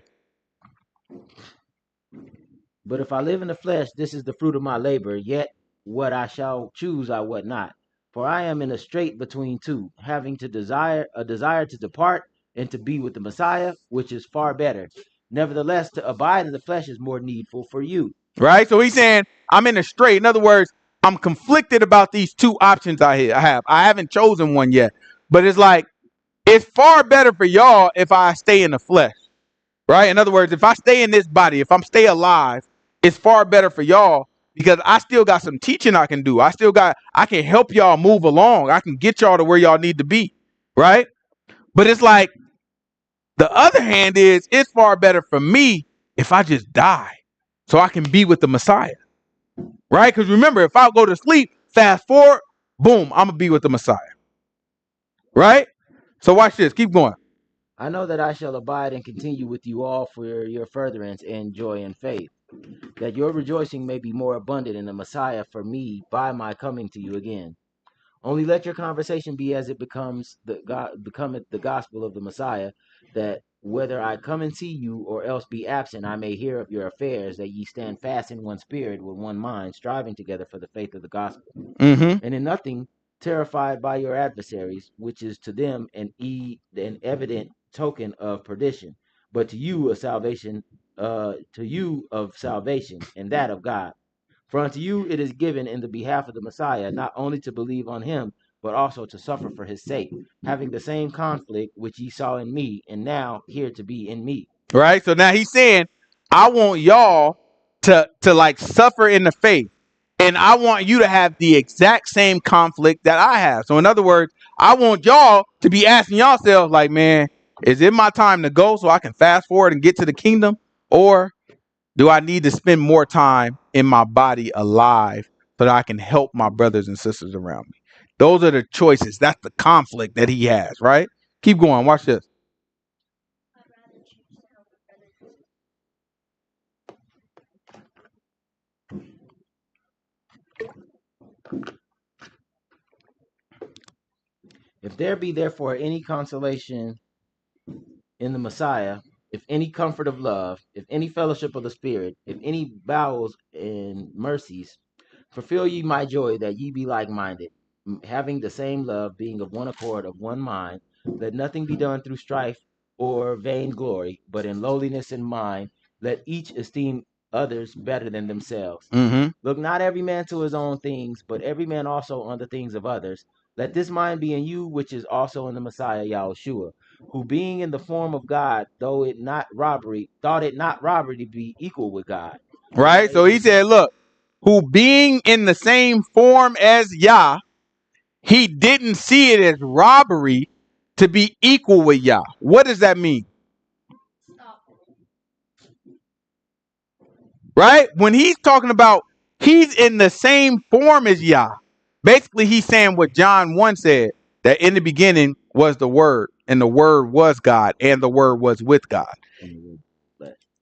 But if I live in the flesh, this is the fruit of my labor, yet what I shall choose I would not. For I am in a strait between two, having a desire to depart and to be with the Messiah, which is far better. Nevertheless, to abide in the flesh is more needful for you. Right? So he's saying, I'm in a strait. In other words, I'm conflicted about these two options I have. I haven't chosen one yet. But it's like, it's far better for y'all if I stay in the flesh. Right? In other words, if I stay in this body, if I'm stay alive, it's far better for y'all because I still got some teaching I can do. I can help y'all move along. I can get y'all to where y'all need to be. Right? But it's like, the other hand is, it's far better for me if I just die so I can be with the Messiah. Right? Because remember, if I go to sleep, fast forward, boom, I'm going to be with the Messiah. Right? So watch this. Keep going. I know that I shall abide and continue with you all for your furtherance and joy and faith, that your rejoicing may be more abundant in the Messiah for me by my coming to you again. Only let your conversation be as it becometh the gospel of the Messiah, that whether I come and see you or else be absent, I may hear of your affairs, that ye stand fast in one spirit with one mind, striving together for the faith of the gospel, and in nothing terrified by your adversaries, which is to them an evident token of perdition, but to you of salvation, and that of God. For unto you it is given in the behalf of the Messiah, not only to believe on him, but also to suffer for his sake, having the same conflict which ye saw in me, and now here to be in me. Right? So now he's saying, I want y'all to like suffer in the faith. And I want you to have the exact same conflict that I have. So in other words, I want y'all to be asking yourselves like, man, is it my time to go so I can fast forward and get to the kingdom? Or do I need to spend more time in my body alive so that I can help my brothers and sisters around me? Those are the choices. That's the conflict that he has, right? Keep going. Watch this. If there be therefore any consolation in the Messiah, if any comfort of love, if any fellowship of the Spirit, if any bowels and mercies, fulfill ye my joy, that ye be like-minded, having the same love, being of one accord, of one mind. Let nothing be done through strife or vainglory, but in lowliness in mind, let each esteem others better than themselves. Look not every man to his own things, but every man also on the things of others. Let this mind be in you, which is also in the Messiah Yahushua, who being in the form of God, thought it not robbery to be equal with God. Right? So he said, look, who being in the same form as Yah, he didn't see it as robbery to be equal with Yah. What does that mean? Right? When he's talking about he's in the same form as Yah, basically he's saying what John 1 said, that in the beginning was the Word, and the Word was God, and the Word was with God.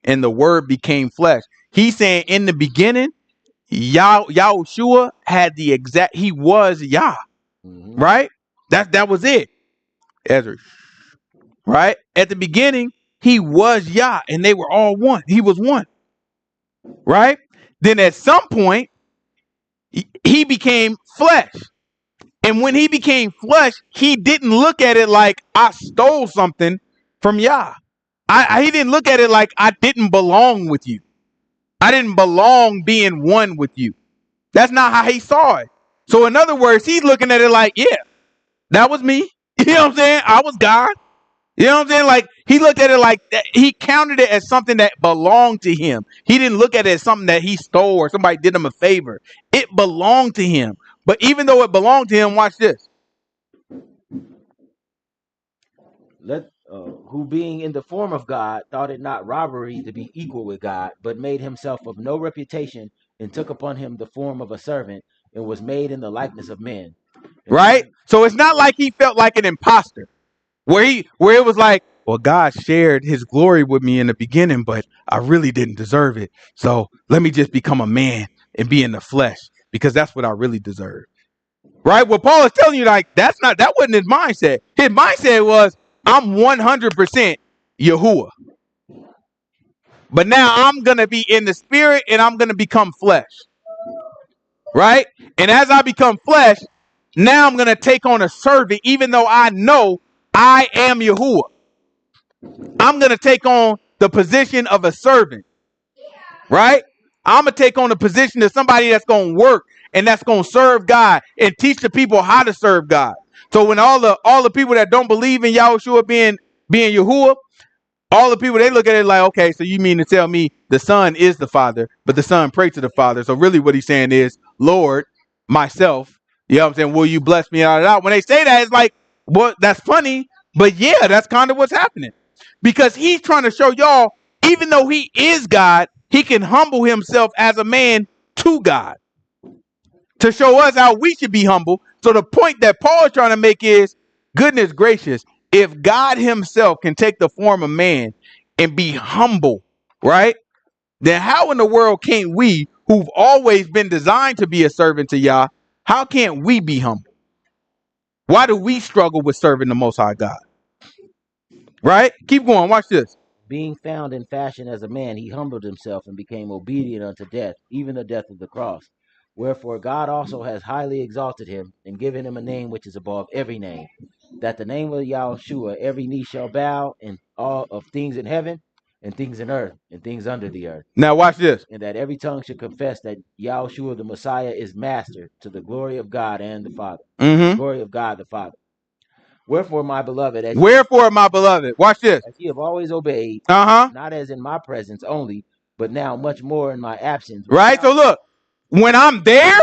And the Word became flesh. He's saying in the beginning, Yahushua had he was Yah. Right? That was it. Ezra. Right? At the beginning, he was Yah, and they were all one. He was one. Right? Then at some point, he became flesh. And when he became flesh, he didn't look at it like I stole something from Yah. He didn't look at it like I didn't belong with you. I didn't belong being one with you. That's not how he saw it. So in other words, he's looking at it like, yeah, that was me. You know what I'm saying? I was God. You know what I'm saying? Like, he looked at it like that. He counted it as something that belonged to him. He didn't look at it as something that he stole or somebody did him a favor. It belonged to him. But even though it belonged to him, watch this. who being in the form of God thought it not robbery to be equal with God, but made himself of no reputation, and took upon him the form of a servant, and was made in the likeness of men. And Right? So it's not like he felt like an imposter, where it was like, well, God shared his glory with me in the beginning, but I really didn't deserve it. So let me just become a man and be in the flesh because that's what I really deserve. Right? What Paul is telling you, like, that wasn't his mindset. His mindset was, I'm 100% Yahuah. But now I'm going to be in the spirit and I'm going to become flesh. Right? And as I become flesh, now I'm going to take on a servant, even though I know I am Yahuah. I'm going to take on the position of a servant. Right? I'm going to take on the position of somebody that's going to work and that's going to serve God and teach the people how to serve God. So when all the people that don't believe in Yahushua being Yahuah, all the people, they look at it like, okay, so you mean to tell me the Son is the Father, but the Son prays to the Father. So really what he's saying is, Lord, myself, you know what I'm saying, will you bless me out of that? When they say that, it's like, well, that's funny, but yeah, that's kind of what's happening. Because he's trying to show y'all, even though he is God, he can humble himself as a man to God to show us how we should be humble. So the point that Paul is trying to make is, goodness gracious, if God himself can take the form of man and be humble, right? Then how in the world can't we, who've always been designed to be a servant to Yah, how can't we be humble? Why do we struggle with serving the Most High God? Right? Keep going. Watch this. being found in fashion as a man, he humbled himself and became obedient unto death, even the death of the cross. Wherefore God also has highly exalted him and given him a name which is above every name, that the name of Yahushua every knee shall bow, in all of things in heaven and things in earth and things under the earth, Now watch this. and that every tongue should confess that Yahushua the Messiah is master, to the glory of God and the Father. Glory of God the Father. Wherefore, my beloved, Wherefore, my beloved, watch this. as ye have always obeyed, Uh-huh. not as in my presence only, but now much more in my absence. Right? So look, when I'm there,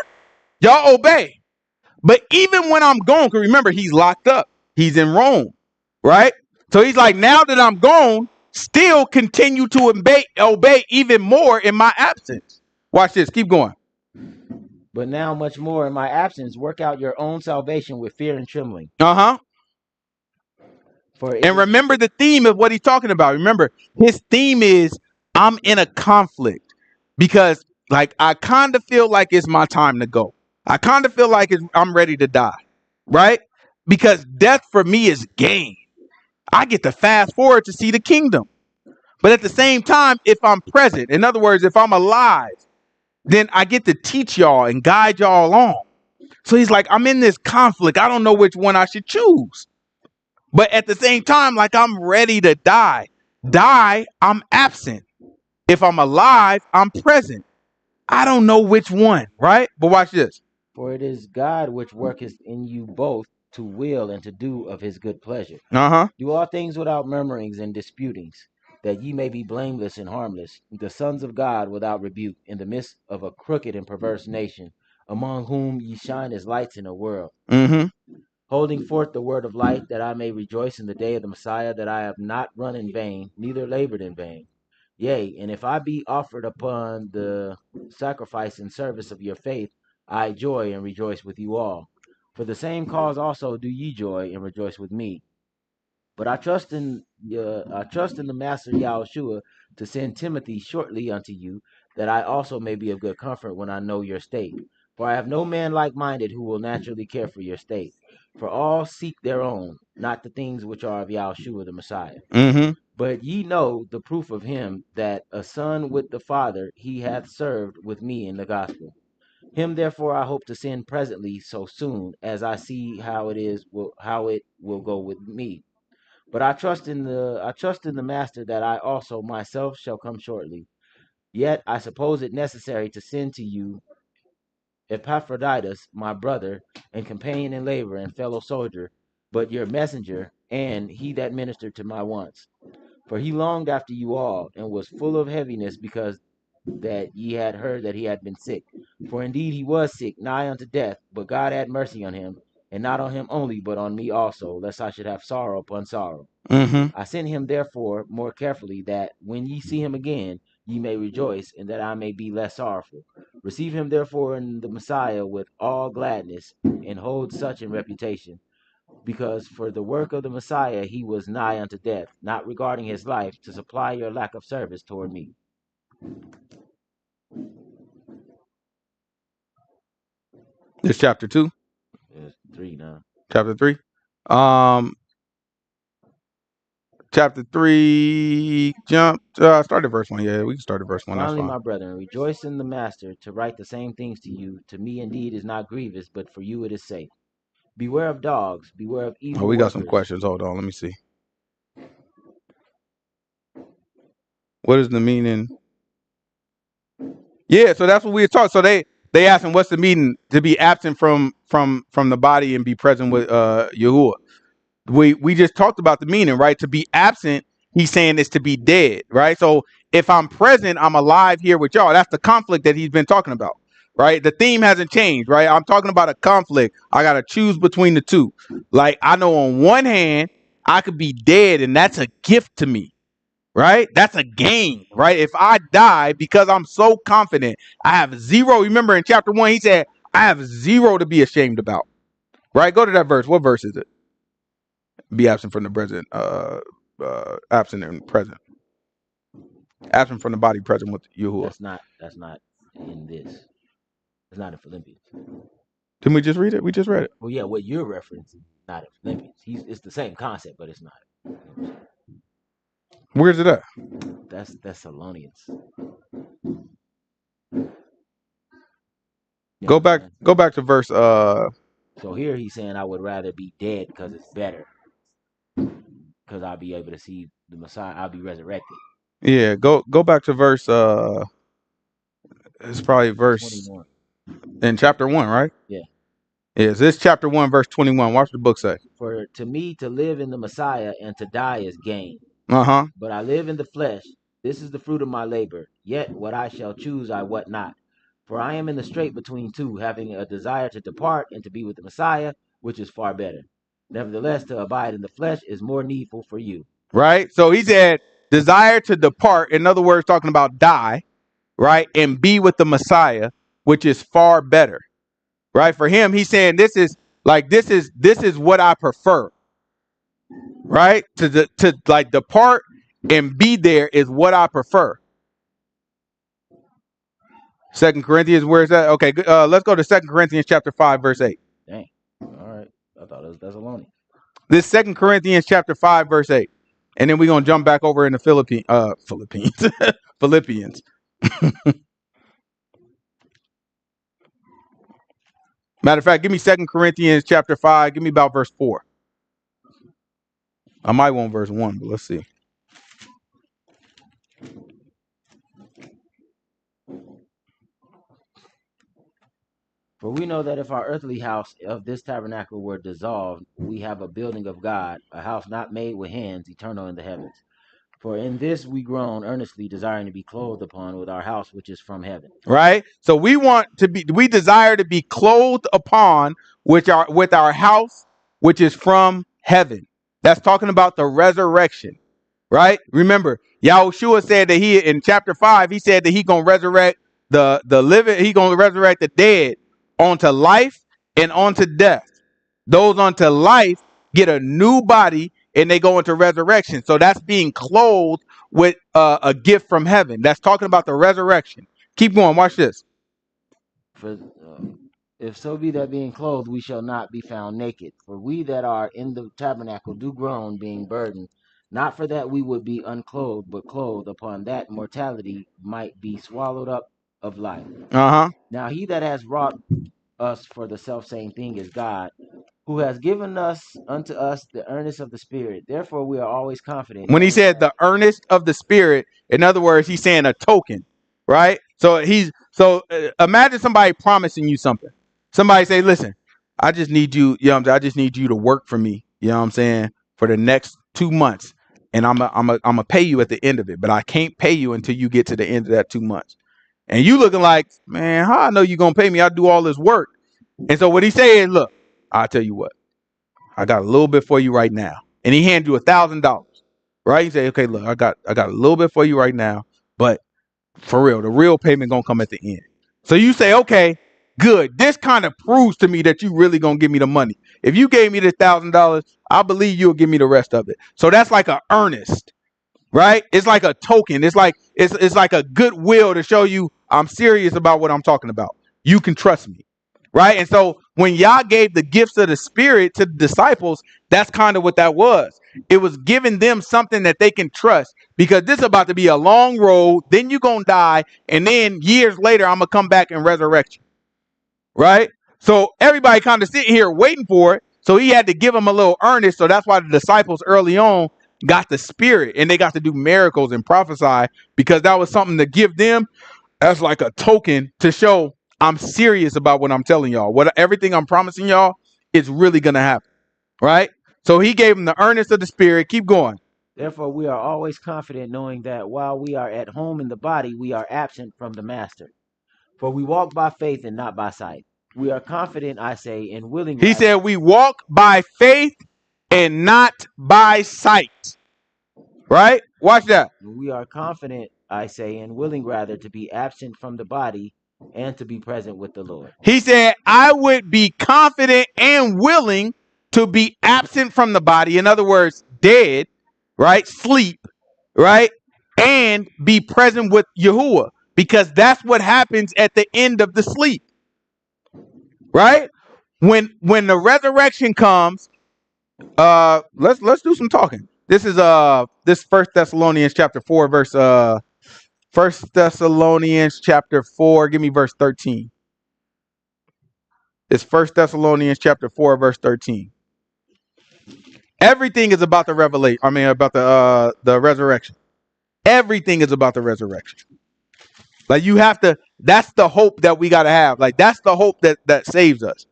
y'all obey. But even when I'm gone, because remember, he's locked up. He's in Rome, right? So he's like, now that I'm gone, still continue to obey even more in my absence. Watch this. Keep going. But now much more in my absence, work out your own salvation with fear and trembling. Uh-huh. And remember the theme of what he's talking about. Remember, his theme is, I'm in a conflict because, like, I kind of feel like it's my time to go. I kind of feel like I'm ready to die, right? Because death for me is gain. I get to fast forward to see the kingdom. But at the same time, if I'm present, in other words, if I'm alive, then I get to teach y'all and guide y'all along. So he's like, I'm in this conflict. I don't know which one I should choose. But at the same time, like, I'm ready to die. I'm absent. If I'm alive, I'm present. I don't know which one, right? But watch this. For it is God which worketh in you both to will and to do of his good pleasure. Uh-huh. Do all things without murmurings and disputings, that ye may be blameless and harmless, the sons of God without rebuke, in the midst of a crooked and perverse nation, among whom ye shine as lights in a world, holding forth the word of light, that I may rejoice in the day of the Messiah, that I have not run in vain, neither labored in vain. Yea, and if I be offered upon the sacrifice and service of your faith, I joy and rejoice with you all. For the same cause also do ye joy and rejoice with me. But I trust in the Master Yahushua to send Timothy shortly unto you, that I also may be of good comfort when I know your state. For I have no man like-minded who will naturally care for your state. For all seek their own, not the things which are of Yahushua the Messiah. But ye know the proof of him, that a son with the Father he hath served with me in the gospel. Him therefore I hope to send presently, so soon as I see how it will go with me. But I trust in the Master that I also myself shall come shortly. Yet I suppose it necessary to send to you Epaphroditus, my brother and companion in labor and fellow soldier, but your messenger, and he that ministered to my wants. For he longed after you all, and was full of heaviness, because that ye had heard that he had been sick. For indeed he was sick, nigh unto death, but God had mercy on him, and not on him only, but on me also, lest I should have sorrow upon sorrow. Mm-hmm. I send him therefore more carefully, that when ye see him again, ye may rejoice, and that I may be less sorrowful. Receive him therefore in the Messiah with all gladness, and hold such in reputation, because for the work of the Messiah he was nigh unto death, not regarding his life, to supply your lack of service toward me. This chapter 2, There's 3 now. chapter 3. Chapter 3, start at verse 1. Yeah, we can start at verse 1. That's Finally, fine. my brethren, rejoice in the master. To write the same things to you, to me indeed is not grievous, but for you it is safe. Beware of dogs, beware of Oh, evil we got some workers. questions. Hold on, let me see. What is the meaning? Yeah, so that's what we were talking. So they asked him, what's the meaning to be absent from the body and be present with Yahuah? We just talked about the meaning, right? To be absent, he's saying is to be dead, right? So if I'm present, I'm alive here with y'all. That's the conflict that he's been talking about, right? The theme hasn't changed, right? I'm talking about a conflict. I gotta choose between the two. Like, I know on one hand, I could be dead, and that's a gift to me, right? That's a gain, right? If I die because I'm so confident, I have zero. Remember in chapter 1, he said, I have zero to be ashamed about, right? Go to that verse. What verse is it? Be absent from the present, absent and present. Absent from the body, present with Yahuah. That's not in this. It's not in Philippians. Didn't we just read it? We just read it. Well, yeah, what you're referencing, not in Philippians. It's the same concept, but it's not. Where's it at? That's Thessalonians. You Go back. understand? Go back to verse. So here he's saying I would rather be dead because it's better, because I'll be able to see the Messiah. I'll be resurrected. Yeah. Go back to verse. It's probably verse 21. in chapter 1, right? Yeah. Is this chapter 1, verse 21? Watch the book say. For to me to live in the Messiah and to die is gain. Uh-huh. But I live in the flesh. This is the fruit of my labor. Yet what I shall choose I wot not. For I am in the strait between two, having a desire to depart and to be with the Messiah, which is far better. Nevertheless, to abide in the flesh is more needful for you. Right. So he said, desire to depart. In other words, talking about die, right, and be with the Messiah, which is far better. Right. For him, he's saying this is what I prefer. Right. To like depart and be there is what I prefer. 2 Corinthians, where is that? Okay, let's go to 2 Corinthians chapter 5, verse 8. Dang. All right. I thought it was Thessalonians. This 2 Corinthians chapter 5, verse 8. And then we're going to jump back over in the Philippines. Philippians. Matter of fact, give me 2 Corinthians chapter 5. Give me about verse 4. I might want verse 1, but let's see. For we know that if our earthly house of this tabernacle were dissolved, we have a building of God, a house not made with hands, eternal in the heavens. For in this we groan earnestly, desiring to be clothed upon with our house which is from heaven. Right? So we desire to be clothed upon with our house, which is from heaven. That's talking about the resurrection. Right? Remember, Yahushua said that in chapter 5, he said that he gonna resurrect the living, he gonna resurrect the dead onto life and onto death. Those onto life get a new body and they go into resurrection. So that's being clothed with a gift from heaven. That's talking about the resurrection. Keep going. Watch this. For if so be that being clothed, we shall not be found naked. For we that are in the tabernacle do groan, being burdened, not for that we would be unclothed, but clothed upon that mortality might be swallowed up of life. Uh-huh. Now he that has wrought us for the selfsame thing is God, who has given unto us the earnest of the Spirit. Therefore we are always confident. When he said the earnest of the Spirit, in other words, he's saying a token, right? So imagine somebody promising you something. Somebody say, listen, I just need you, I just need you to work for me, you know what I'm saying, for the next 2 months. And I'm gonna pay you at the end of it, but I can't pay you until you get to the end of that 2 months. And you looking like, man, how I know you're gonna pay me? I do all this work. And so what he saying, look, I'll tell you what, I got a little bit for you right now. And he hands you $1,000, right? You say, okay, look, I got a little bit for you right now, but for real, the real payment gonna come at the end. So you say, okay, good. This kind of proves to me that you really gonna give me the money. If you gave me the $1,000, I believe you'll give me the rest of it. So that's like an earnest, right? It's like a token. It's like a goodwill to show you I'm serious about what I'm talking about. You can trust me, right? And so when Yah gave the gifts of the Spirit to the disciples, that's kind of what that was. It was giving them something that they can trust, because this is about to be a long road. Then you're gonna die, and then years later, I'm gonna come back and resurrect you, right? So everybody kind of sitting here waiting for it. So he had to give them a little earnest. So that's why the disciples early on got the Spirit, and they got to do miracles and prophesy, because that was something to give them as like a token to show I'm serious about what I'm telling y'all. What everything I'm promising y'all is really gonna happen, right? So he gave them the earnest of the Spirit. Keep going. Therefore, we are always confident, knowing that while we are at home in the body, we are absent from the master. For we walk by faith and not by sight. We are confident, I say, and willing. He said, we walk by faith and not by sight. Right? Watch that. We are confident, I say, and willing rather to be absent from the body and to be present with the Lord. He said, I would be confident and willing to be absent from the body. In other words, dead, right? Sleep, right? And be present with Yahuah, because that's what happens at the end of the sleep, right? When the resurrection comes, let's do some talking. This is this 1 Thessalonians chapter 4 verse 1 Thessalonians chapter 4, give me verse 13. It's 1 Thessalonians chapter 4 verse 13. Everything is about the revelation. I mean, about the resurrection. Everything is about the resurrection. Like, you have to, that's the hope that we got to have. Like, that's the hope that saves us.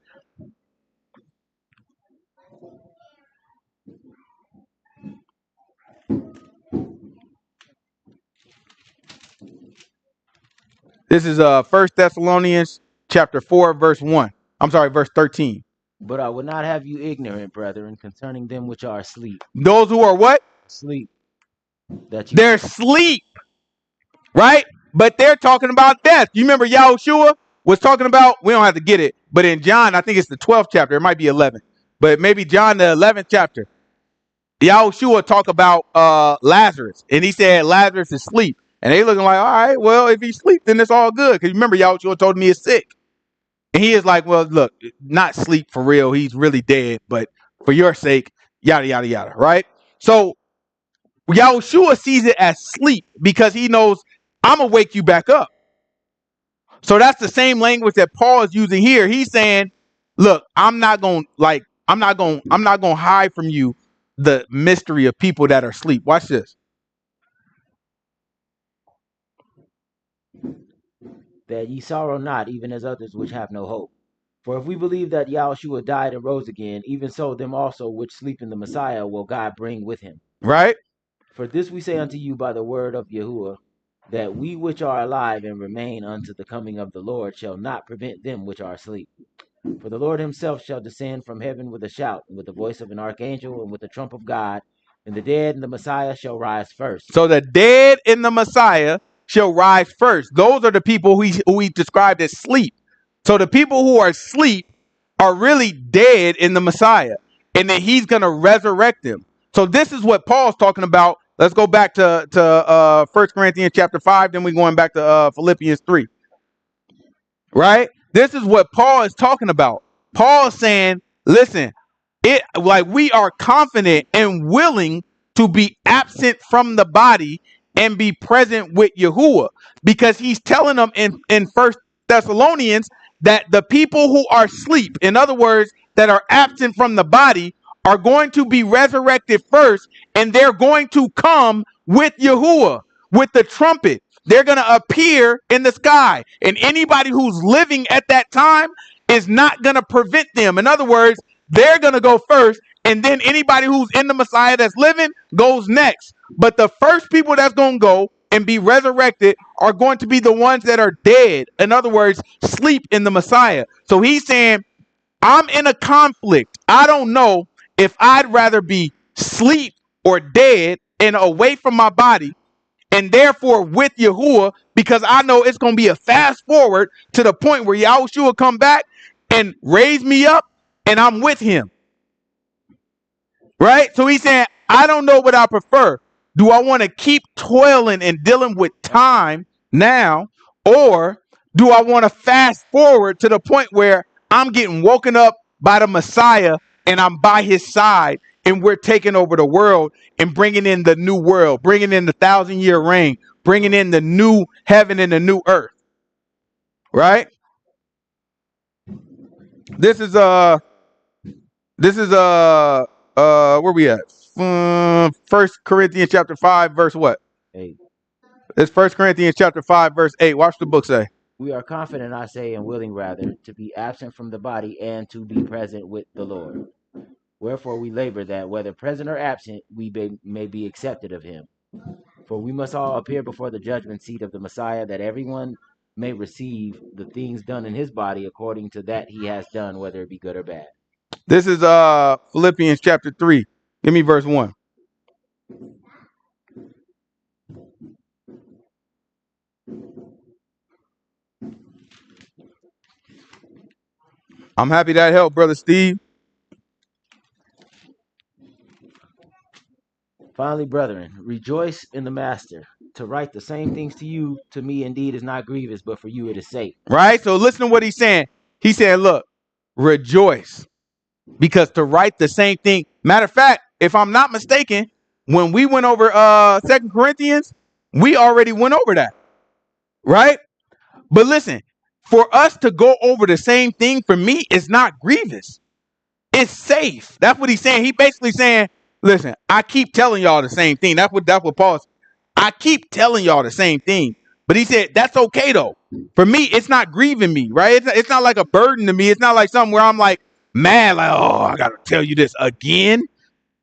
This is 1 Thessalonians chapter 4 verse 1. I'm sorry, verse 13. But I would not have you ignorant, brethren, concerning them which are asleep. Those who are what? Sleep. They're asleep, right? But they're talking about death. You remember Yahushua was talking about, we don't have to get it, but in John, I think it's the 12th chapter. It might be 11, but maybe John, the 11th chapter. Yahushua talk about Lazarus, and he said Lazarus is asleep. And they looking like, all right, well, if he's asleep, then it's all good. Because remember, Yahushua told me he's sick. And he is like, well, look, not sleep for real. He's really dead, but for your sake, yada, yada, yada, right? So Yahushua sees it as sleep, because he knows I'm going to wake you back up. So that's the same language that Paul is using here. He's saying, look, I'm not going to hide from you the mystery of people that are asleep. Watch this. That ye sorrow not, even as others which have no hope. For if we believe that Yahushua died and rose again, even so them also which sleep in the Messiah will God bring with him. Right? For this we say unto you by the word of Yahuah, that we which are alive and remain unto the coming of the Lord shall not prevent them which are asleep. For the Lord himself shall descend from heaven with a shout, and with the voice of an archangel, and with the trump of God, and the dead and the Messiah shall rise first. So the dead in the Messiah shall rise first. Those are the people who he described as sleep. So the people who are asleep are really dead in the Messiah, and then he's going to resurrect them. So this is what Paul's talking about. Let's go back to 1 Corinthians chapter 5, then we're going back to Philippians 3. Right? This is what Paul is talking about. Paul is saying, listen, we are confident and willing to be absent from the body and be present with Yahuah, because he's telling them in 1 Thessalonians that the people who are asleep, in other words, that are absent from the body, are going to be resurrected first, and they're going to come with Yahuah, with the trumpet. They're going to appear in the sky, and anybody who's living at that time is not going to prevent them. In other words, they're going to go first, and then anybody who's in the Messiah that's living goes next. But the first people that's going to go and be resurrected are going to be the ones that are dead. In other words, sleep in the Messiah. So he's saying, I'm in a conflict. I don't know if I'd rather be asleep or dead and away from my body, and therefore with Yahuah, because I know it's going to be a fast forward to the point where Yahushua come back and raise me up and I'm with him. Right? So he's saying, I don't know what I prefer. Do I want to keep toiling and dealing with time now, or do I want to fast forward to the point where I'm getting woken up by the Messiah and I'm by his side and we're taking over the world and bringing in the new world, bringing in the 1,000-year reign, bringing in the new heaven and the new earth, right? This is where we at? 1 Corinthians chapter 5 verse what? 8. It's 1 Corinthians chapter 5 verse 8. Watch the book say. We are confident, I say, and willing rather, to be absent from the body and to be present with the Lord. Wherefore we labor that, whether present or absent, we may be accepted of him. For we must all appear before the judgment seat of the Messiah, that everyone may receive the things done in his body according to that he has done, whether it be good or bad. This is Philippians chapter 3. Give me verse 1. I'm happy that helped, Brother Steve. Finally, brethren, rejoice in the master. To write the same things to you, to me indeed is not grievous, but for you it is safe. Right? So listen to what he's saying. He's saying, look, rejoice. Because to write the same thing. Matter of fact, if I'm not mistaken, when we went over 2 Corinthians, we already went over that. Right? But listen, for us to go over the same thing, for me, it's not grievous. It's safe. That's what he's saying. He basically saying, listen, I keep telling y'all the same thing. That's what Paul's. I keep telling y'all the same thing. But he said, that's okay though. For me, it's not grieving me, right? It's not like a burden to me. It's not like something where I'm like mad, like, oh, I gotta tell you this again.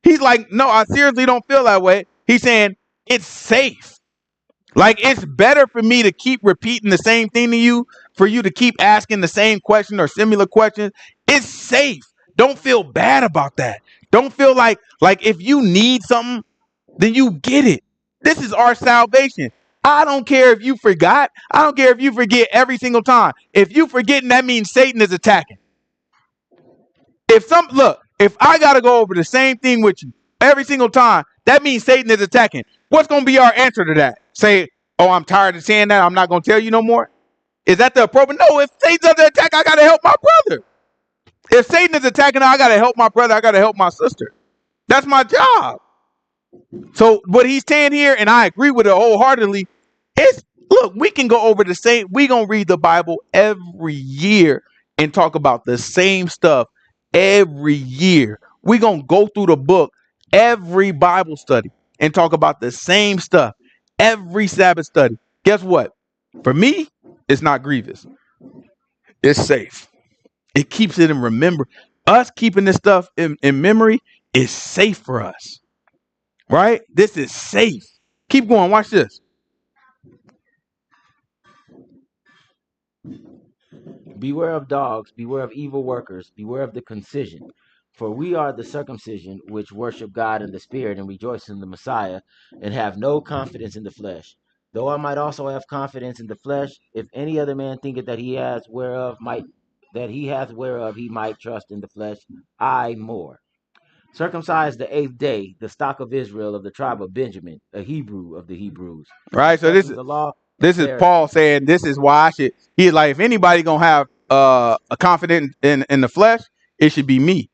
He's like, no, I seriously don't feel that way. He's saying it's safe. Like, it's better for me to keep repeating the same thing to you, for you to keep asking the same question or similar questions. It's safe. Don't feel bad about that. Don't feel like if you need something, then you get it. This is our salvation. I don't care if you forgot. I don't care if you forget every single time. If you forgetting, that means Satan is attacking. If I got to go over the same thing with you every single time, that means Satan is attacking. What's going to be our answer to that? Say, oh, I'm tired of saying that. I'm not going to tell you no more. Is that the appropriate? No, if Satan's under attack, I got to help my brother. If Satan is attacking, I got to help my brother. I got to help my sister. That's my job. So what he's saying here, and I agree with it wholeheartedly, is, look, we can go over the same. We're going to read the Bible every year and talk about the same stuff every year. We're going to go through the book every Bible study and talk about the same stuff every Sabbath study. Guess what? For me, it's not grievous. It's safe. It keeps it in remember. Us keeping this stuff in memory is safe for us. Right? This is safe. Keep going. Watch this. Beware of dogs, beware of evil workers, beware of the concision. For we are the circumcision, which worship God in the Spirit and rejoice in the Messiah, and have no confidence in the flesh. Though I might also have confidence in the flesh, if any other man thinketh that he hath whereof he might trust in the flesh, I more. Circumcised the 8th day, the stock of Israel of the tribe of Benjamin, a Hebrew of the Hebrews. Right. So this is The law. This is Paul saying this is why I should. He's like, if anybody gonna have a confidence in the flesh, it should be me,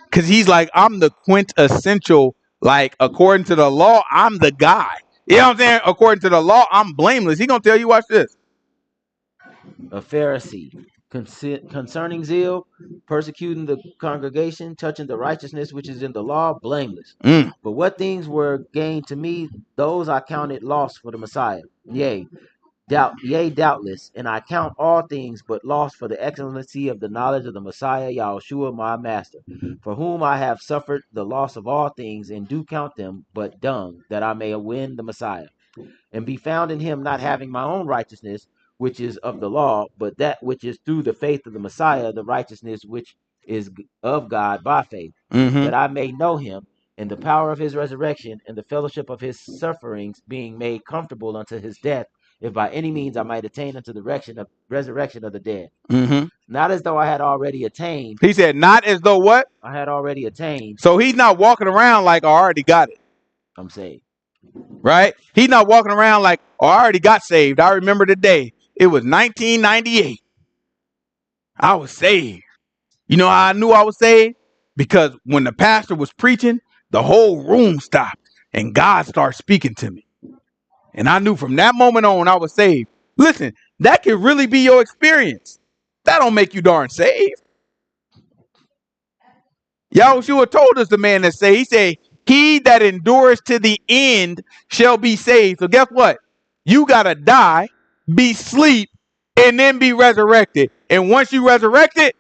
because he's like, I'm the quintessential. Like, according to the law, I'm the guy. You know what I'm saying? According to the law, I'm blameless. He gonna tell you, watch this. A Pharisee, concerning zeal, persecuting the congregation, touching the righteousness which is in the law, blameless. But what things were gained to me, those I counted loss for the Messiah. Yea, doubtless, and I count all things but loss for the excellency of the knowledge of the Messiah, Yahushua, my master, for whom I have suffered the loss of all things, and do count them but dung, that I may win the Messiah, and be found in him, not having my own righteousness, which is of the law, but that which is through the faith of the Messiah, the righteousness which is of God by faith, Mm-hmm. that I may know him and the power of his resurrection and the fellowship of his sufferings, being made comfortable unto his death, if by any means I might attain unto the resurrection of the dead. Mm-hmm. Not as though I had already attained. He said, not as though what? I had already attained. So he's not walking around like I already got it. I'm saved. Right? He's not walking around like, oh, I already got saved. I remember the day. It was 1998. I was saved. You know how I knew I was saved? Because when the pastor was preaching, the whole room stopped and God started speaking to me. And I knew from that moment on I was saved. Listen, that can really be your experience. That don't make you darn saved. Yahushua told us the man that say, he said, he that endures to the end shall be saved. So guess what? You got to die, be sleep, and then be resurrected. And once you resurrected,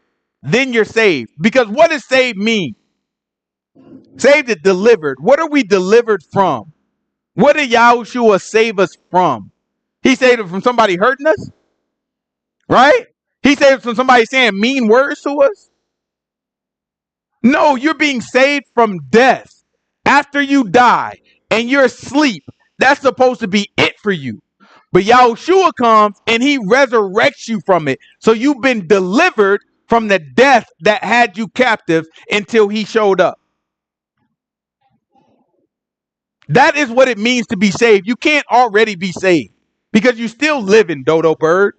then you're saved. Because what does saved mean? Saved is delivered. What are we delivered from? What did Yahushua save us from? He saved us from somebody hurting us, right? He saved us from somebody saying mean words to us. No, you're being saved from death. After you die and you're asleep, that's supposed to be it for you. But Yahushua comes and he resurrects you from it. So you've been delivered from the death that had you captive until he showed up. That is what it means to be saved. You can't already be saved because you still live in dodo bird.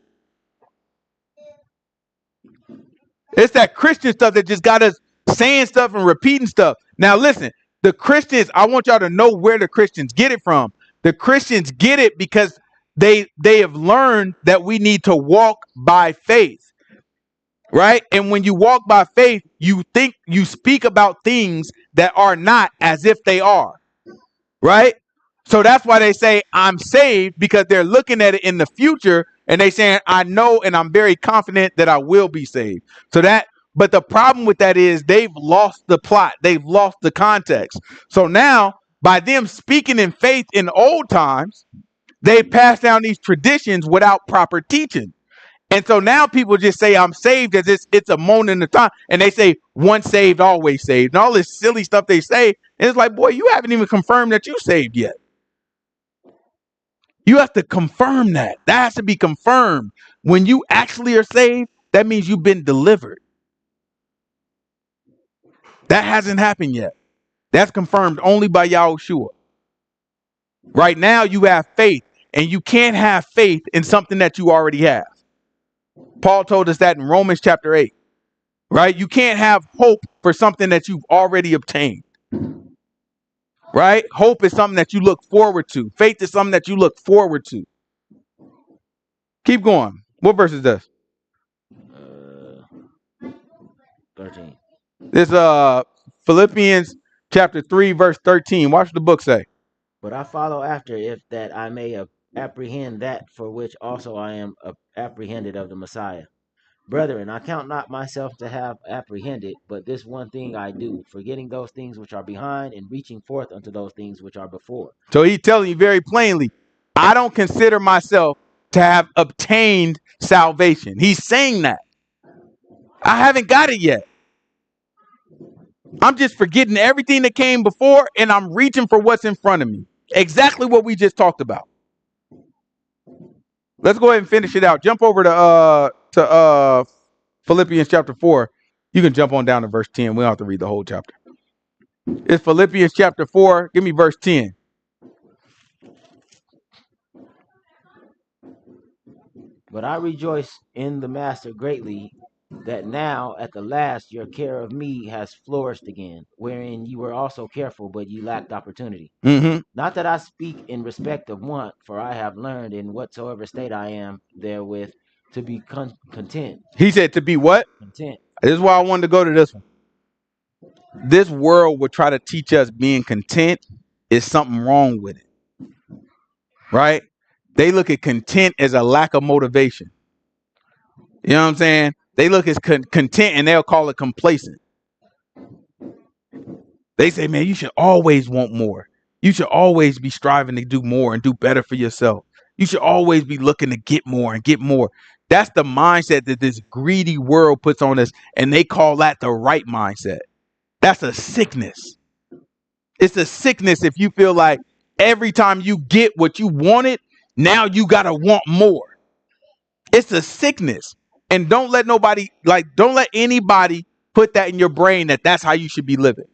It's that Christian stuff that just got us saying stuff and repeating stuff. Now, listen, the Christians, I want y'all to know where the Christians get it from. The Christians get it because they have learned that we need to walk by faith, right? And when you walk by faith, you speak about things that are not as if they are, right? So that's why they say I'm saved, because they're looking at it in the future and they saying I know and I'm very confident that I will be saved. But the problem with that is they've lost the plot. They've lost the context. So now by them speaking in faith in old times, they pass down these traditions without proper teaching. And so now people just say I'm saved as it's a moment in time. And they say once saved, always saved. And all this silly stuff they say. And it's like, boy, you haven't even confirmed that you saved yet. You have to confirm that. That has to be confirmed. When you actually are saved, that means you've been delivered. That hasn't happened yet. That's confirmed only by Yahushua. Right now you have faith, and you can't have faith in something that you already have. Paul told us that in Romans chapter 8, right? You can't have hope for something that you've already obtained, right? Hope is something that you look forward to. Faith is something that you look forward to. Keep going. What verse is this? 13. This Philippians chapter 3, verse 13. Watch what the book say. But I follow after, if that I may apprehend that for which also I am apprehended of the Messiah. Brethren, I count not myself to have apprehended, but this one thing I do, forgetting those things which are behind and reaching forth unto those things which are before. So he's telling you very plainly, I don't consider myself to have obtained salvation. He's saying that. I haven't got it yet. I'm just forgetting everything that came before, and I'm reaching for what's in front of me. Exactly what we just talked about. Let's go ahead and finish it out. Jump over to Philippians chapter 4. You can jump on down to verse 10. We don't have to read the whole chapter. It's Philippians chapter 4. Give me verse 10. But I rejoice in the Master greatly, that now at the last your care of me has flourished again, wherein you were also careful, but you lacked opportunity. Mm-hmm. Not that I speak in respect of want, for I have learned in whatsoever state I am therewith to be content. He said to be what? Content. This is why I wanted to go to this one. This world will try to teach us being content is something wrong with it. Right? They look at content as a lack of motivation. You know what I'm saying? They look at content and they'll call it complacent. They say, man, you should always want more. You should always be striving to do more and do better for yourself. You should always be looking to get more and get more. That's the mindset that this greedy world puts on us, and they call that the right mindset. That's a sickness. It's a sickness if you feel like every time you get what you wanted, now you gotta want more. It's a sickness. And don't let anybody put that in your brain that that's how you should be living.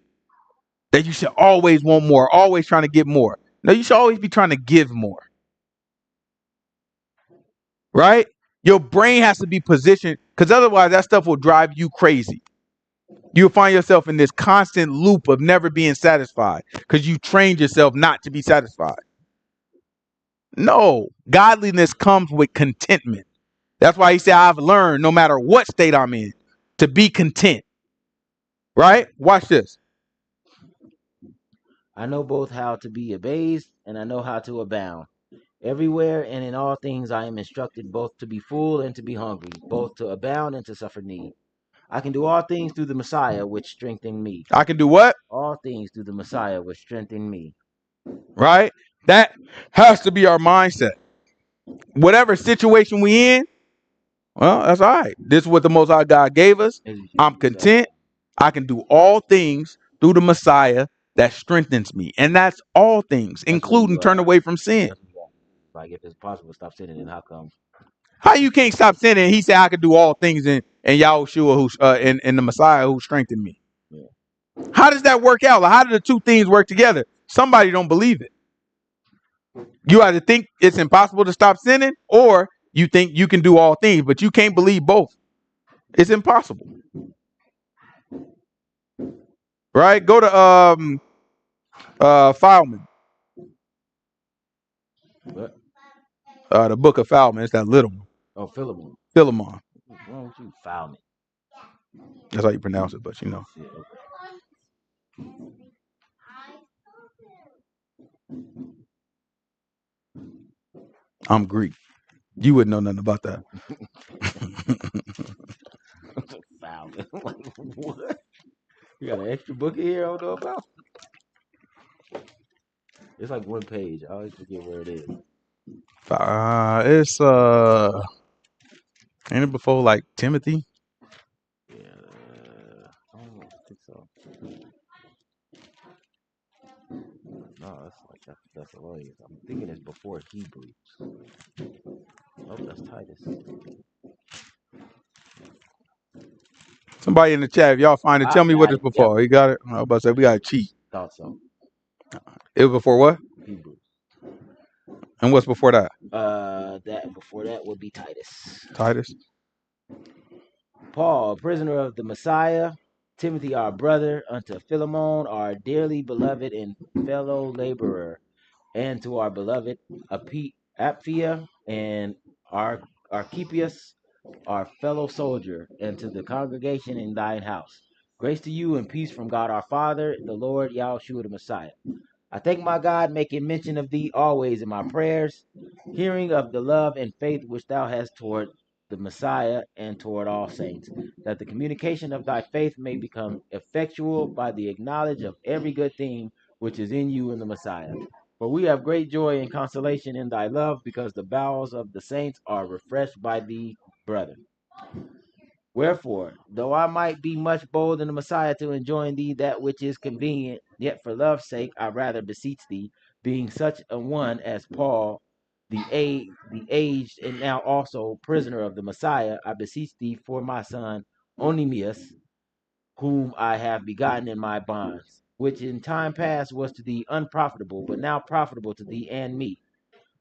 That you should always want more, always trying to get more. No, you should always be trying to give more. Right? Your brain has to be positioned, because otherwise that stuff will drive you crazy. You'll find yourself in this constant loop of never being satisfied because you trained yourself not to be satisfied. No, godliness comes with contentment. That's why he said, I've learned no matter what state I'm in to be content. Right? Watch this. I know both how to be abased and I know how to abound. Everywhere and in all things I am instructed both to be full and to be hungry, both to abound and to suffer need. I can do all things through the Messiah which strengthen me. I can do what? All things through the Messiah which strengthen me. Right? That has to be our mindset. Whatever situation we in, well, that's all right. This is what the Most High God gave us. I'm content. I can do all things through the Messiah that strengthens me. And that's all things, including turn away from sin. Like, if it's possible, stop sinning, and how come? How you can't stop sinning? He said, I can do all things in Yahushua, who's in the Messiah who strengthened me. Yeah. How does that work out? Like, how do the two things work together? Somebody don't believe it. You either think it's impossible to stop sinning, or you think you can do all things, but you can't believe both. It's impossible. Right? Go to Philemon. What? The book of Philemon. It's that little one. Oh, Philemon. Philemon. What's wrong with you? Philemon. That's how you pronounce it, but you know. Yeah, okay. I'm Greek. You wouldn't know nothing about that. Philemon. Like, what? You got an extra book in here I don't know about? It's like one page. I always forget where it is. It's ain't it before like Timothy? Yeah, I don't think so. No, that's like Thessalonians. I'm thinking it's before Hebrews. Oh, that's Titus. Somebody in the chat, if y'all find it, tell me what it's before. Yep. You got it? I was about to say we gotta cheat. Thought so. It was before what? Hebrews. And what's before that? That before that would be Titus. Titus. Paul, prisoner of the Messiah, Timothy, our brother, unto Philemon, our dearly beloved and fellow laborer, and to our beloved Apphia and Archippus, our fellow soldier, and to the congregation in thine house. Grace to you and peace from God our Father, the Lord Yahushua the Messiah. I thank my God, making mention of thee always in my prayers, hearing of the love and faith which thou hast toward the Messiah and toward all saints, that the communication of thy faith may become effectual by the knowledge of every good thing which is in you in the Messiah. For we have great joy and consolation in thy love, because the bowels of the saints are refreshed by thee, brother. Wherefore, though I might be much bold in the Messiah to enjoin thee that which is convenient, yet for love's sake I rather beseech thee, being such a one as Paul, the aged and now also prisoner of the Messiah, I beseech thee for my son Onesimus, whom I have begotten in my bonds, which in time past was to thee unprofitable, but now profitable to thee and me,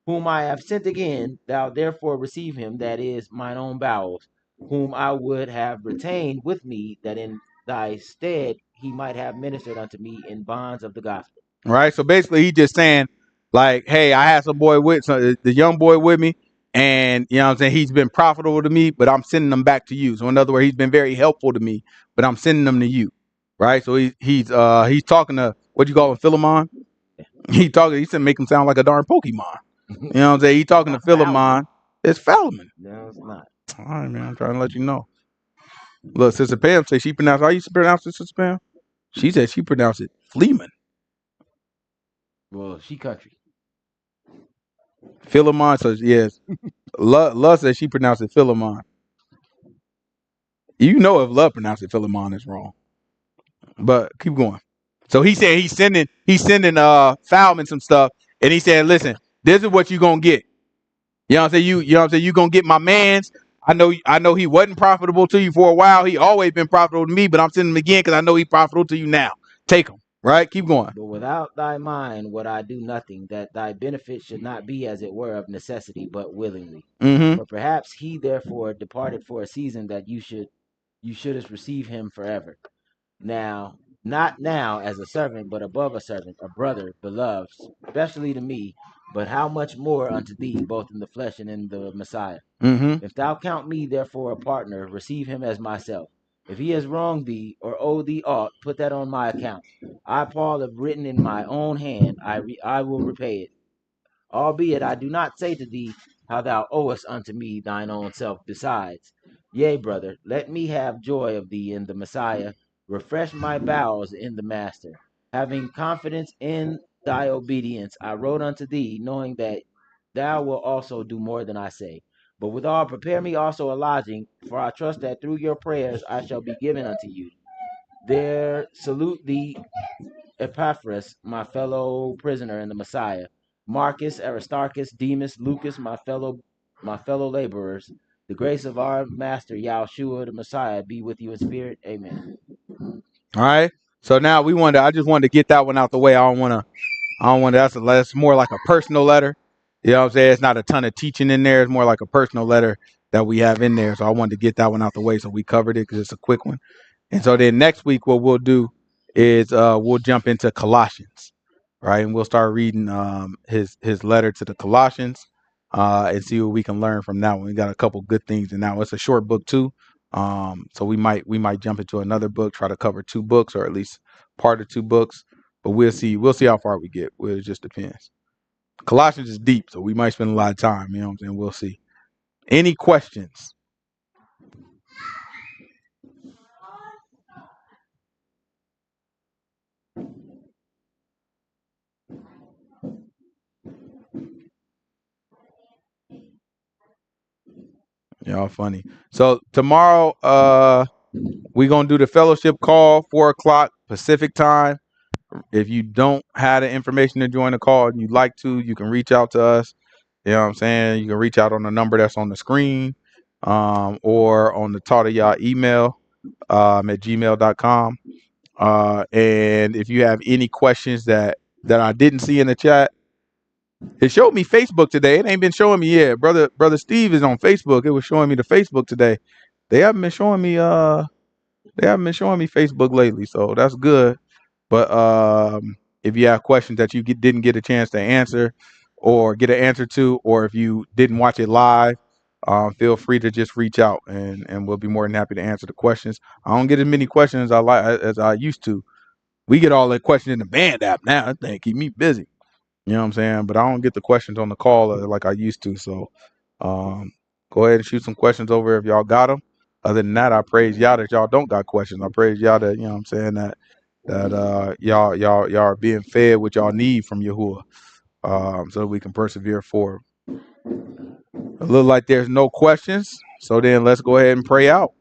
whom I have sent again. Thou therefore receive him, that is mine own bowels, whom I would have retained with me, that in thy stead he might have ministered unto me in bonds of the gospel. Right. So basically, he just saying, like, hey, I had the young boy with me, and you know what I'm saying, he's been profitable to me, but I'm sending them back to you. So in other words, he's been very helpful to me, but I'm sending them to you. Right. So he's talking to what you call him, Philemon. He said make him sound like a darn Pokemon. You know what I'm saying? He talking to Philemon. It's Philemon. No, it's not. All right, man. I'm trying to let you know. Look, Sister Pam say she pronounced. How you pronounce it, Sister Pam? She said she pronounced it Philemon. Well, she country. Philemon says yes. Love says she pronounced it Philemon. You know if Love pronounced it Philemon is wrong. But keep going. So he said he's sending Philomon some stuff, and he said, listen, this is what you gonna get. You know what I'm saying? You know what I'm saying? You gonna get my man's. I know he wasn't profitable to you for a while. He always been profitable to me, but I'm sending him again because I know he's profitable to you now. Take him. Right? Keep going. But without thy mind would I do nothing, that thy benefit should not be as it were of necessity, but willingly. Mm-hmm. For perhaps he therefore departed for a season that you shouldest receive him forever. Now, not now as a servant, but above a servant, a brother, beloved, especially to me, but how much more unto thee, both in the flesh and in the Messiah. Mm-hmm. If thou count me therefore a partner, receive him as myself. If he has wronged thee or owed thee aught, put that on my account. I, Paul, have written in my own hand, I will repay it. Albeit I do not say to thee how thou owest unto me thine own self besides. Yea, brother, let me have joy of thee in the Messiah. Refresh my bowels in the Master. Having confidence in thy obedience, I wrote unto thee, knowing that thou wilt also do more than I say. But withal, prepare me also a lodging, for I trust that through your prayers I shall be given unto you. There salute thee Epaphras, my fellow prisoner in the Messiah, Marcus, Aristarchus, Demas, Lucas, my fellow laborers. The grace of our Master Yahushua the Messiah be with you in spirit. Amen. All right. So now I just wanted to get that one out the way. I don't want to, that's more like a personal letter. You know what I'm saying? It's not a ton of teaching in there. It's more like a personal letter that we have in there. So I wanted to get that one out the way. So we covered it because it's a quick one. And so then next week, what we'll do is we'll jump into Colossians, right? And we'll start reading his letter to the Colossians and see what we can learn from that one. We got a couple good things in that one. It's a short book too. So we might jump into another book, try to cover 2 books or at least part of 2 books. But we'll see how far we get. It just depends. Colossians is deep, so we might spend a lot of time. You know what I'm saying? We'll see. Any questions? Y'all funny. So tomorrow, we're gonna do the fellowship call, 4:00 Pacific time. If you don't have the information to join the call and you'd like to, you can reach out to us. You know what I'm saying? You can reach out on the number that's on the screen, or on the Taught of Yah email at gmail.com. And if you have any questions that I didn't see in the chat, it showed me Facebook today. It ain't been showing me yet. Brother Steve is on Facebook. It was showing me the Facebook today. They haven't been showing me Facebook lately, so that's good. But if you have questions that you didn't get a chance to answer or get an answer to, or if you didn't watch it live, feel free to just reach out and we'll be more than happy to answer the questions. I don't get as many questions as I used to. We get all the questions in the band app now. That thing keep me busy. You know what I'm saying? But I don't get the questions on the call like I used to. So go ahead and shoot some questions over if y'all got them. Other than that, I praise y'all that y'all don't got questions. I praise y'all that, you know what I'm saying, that y'all are being fed what y'all need from Yahuah, so that we can persevere forward. It looks like there's no questions. So then let's go ahead and pray out.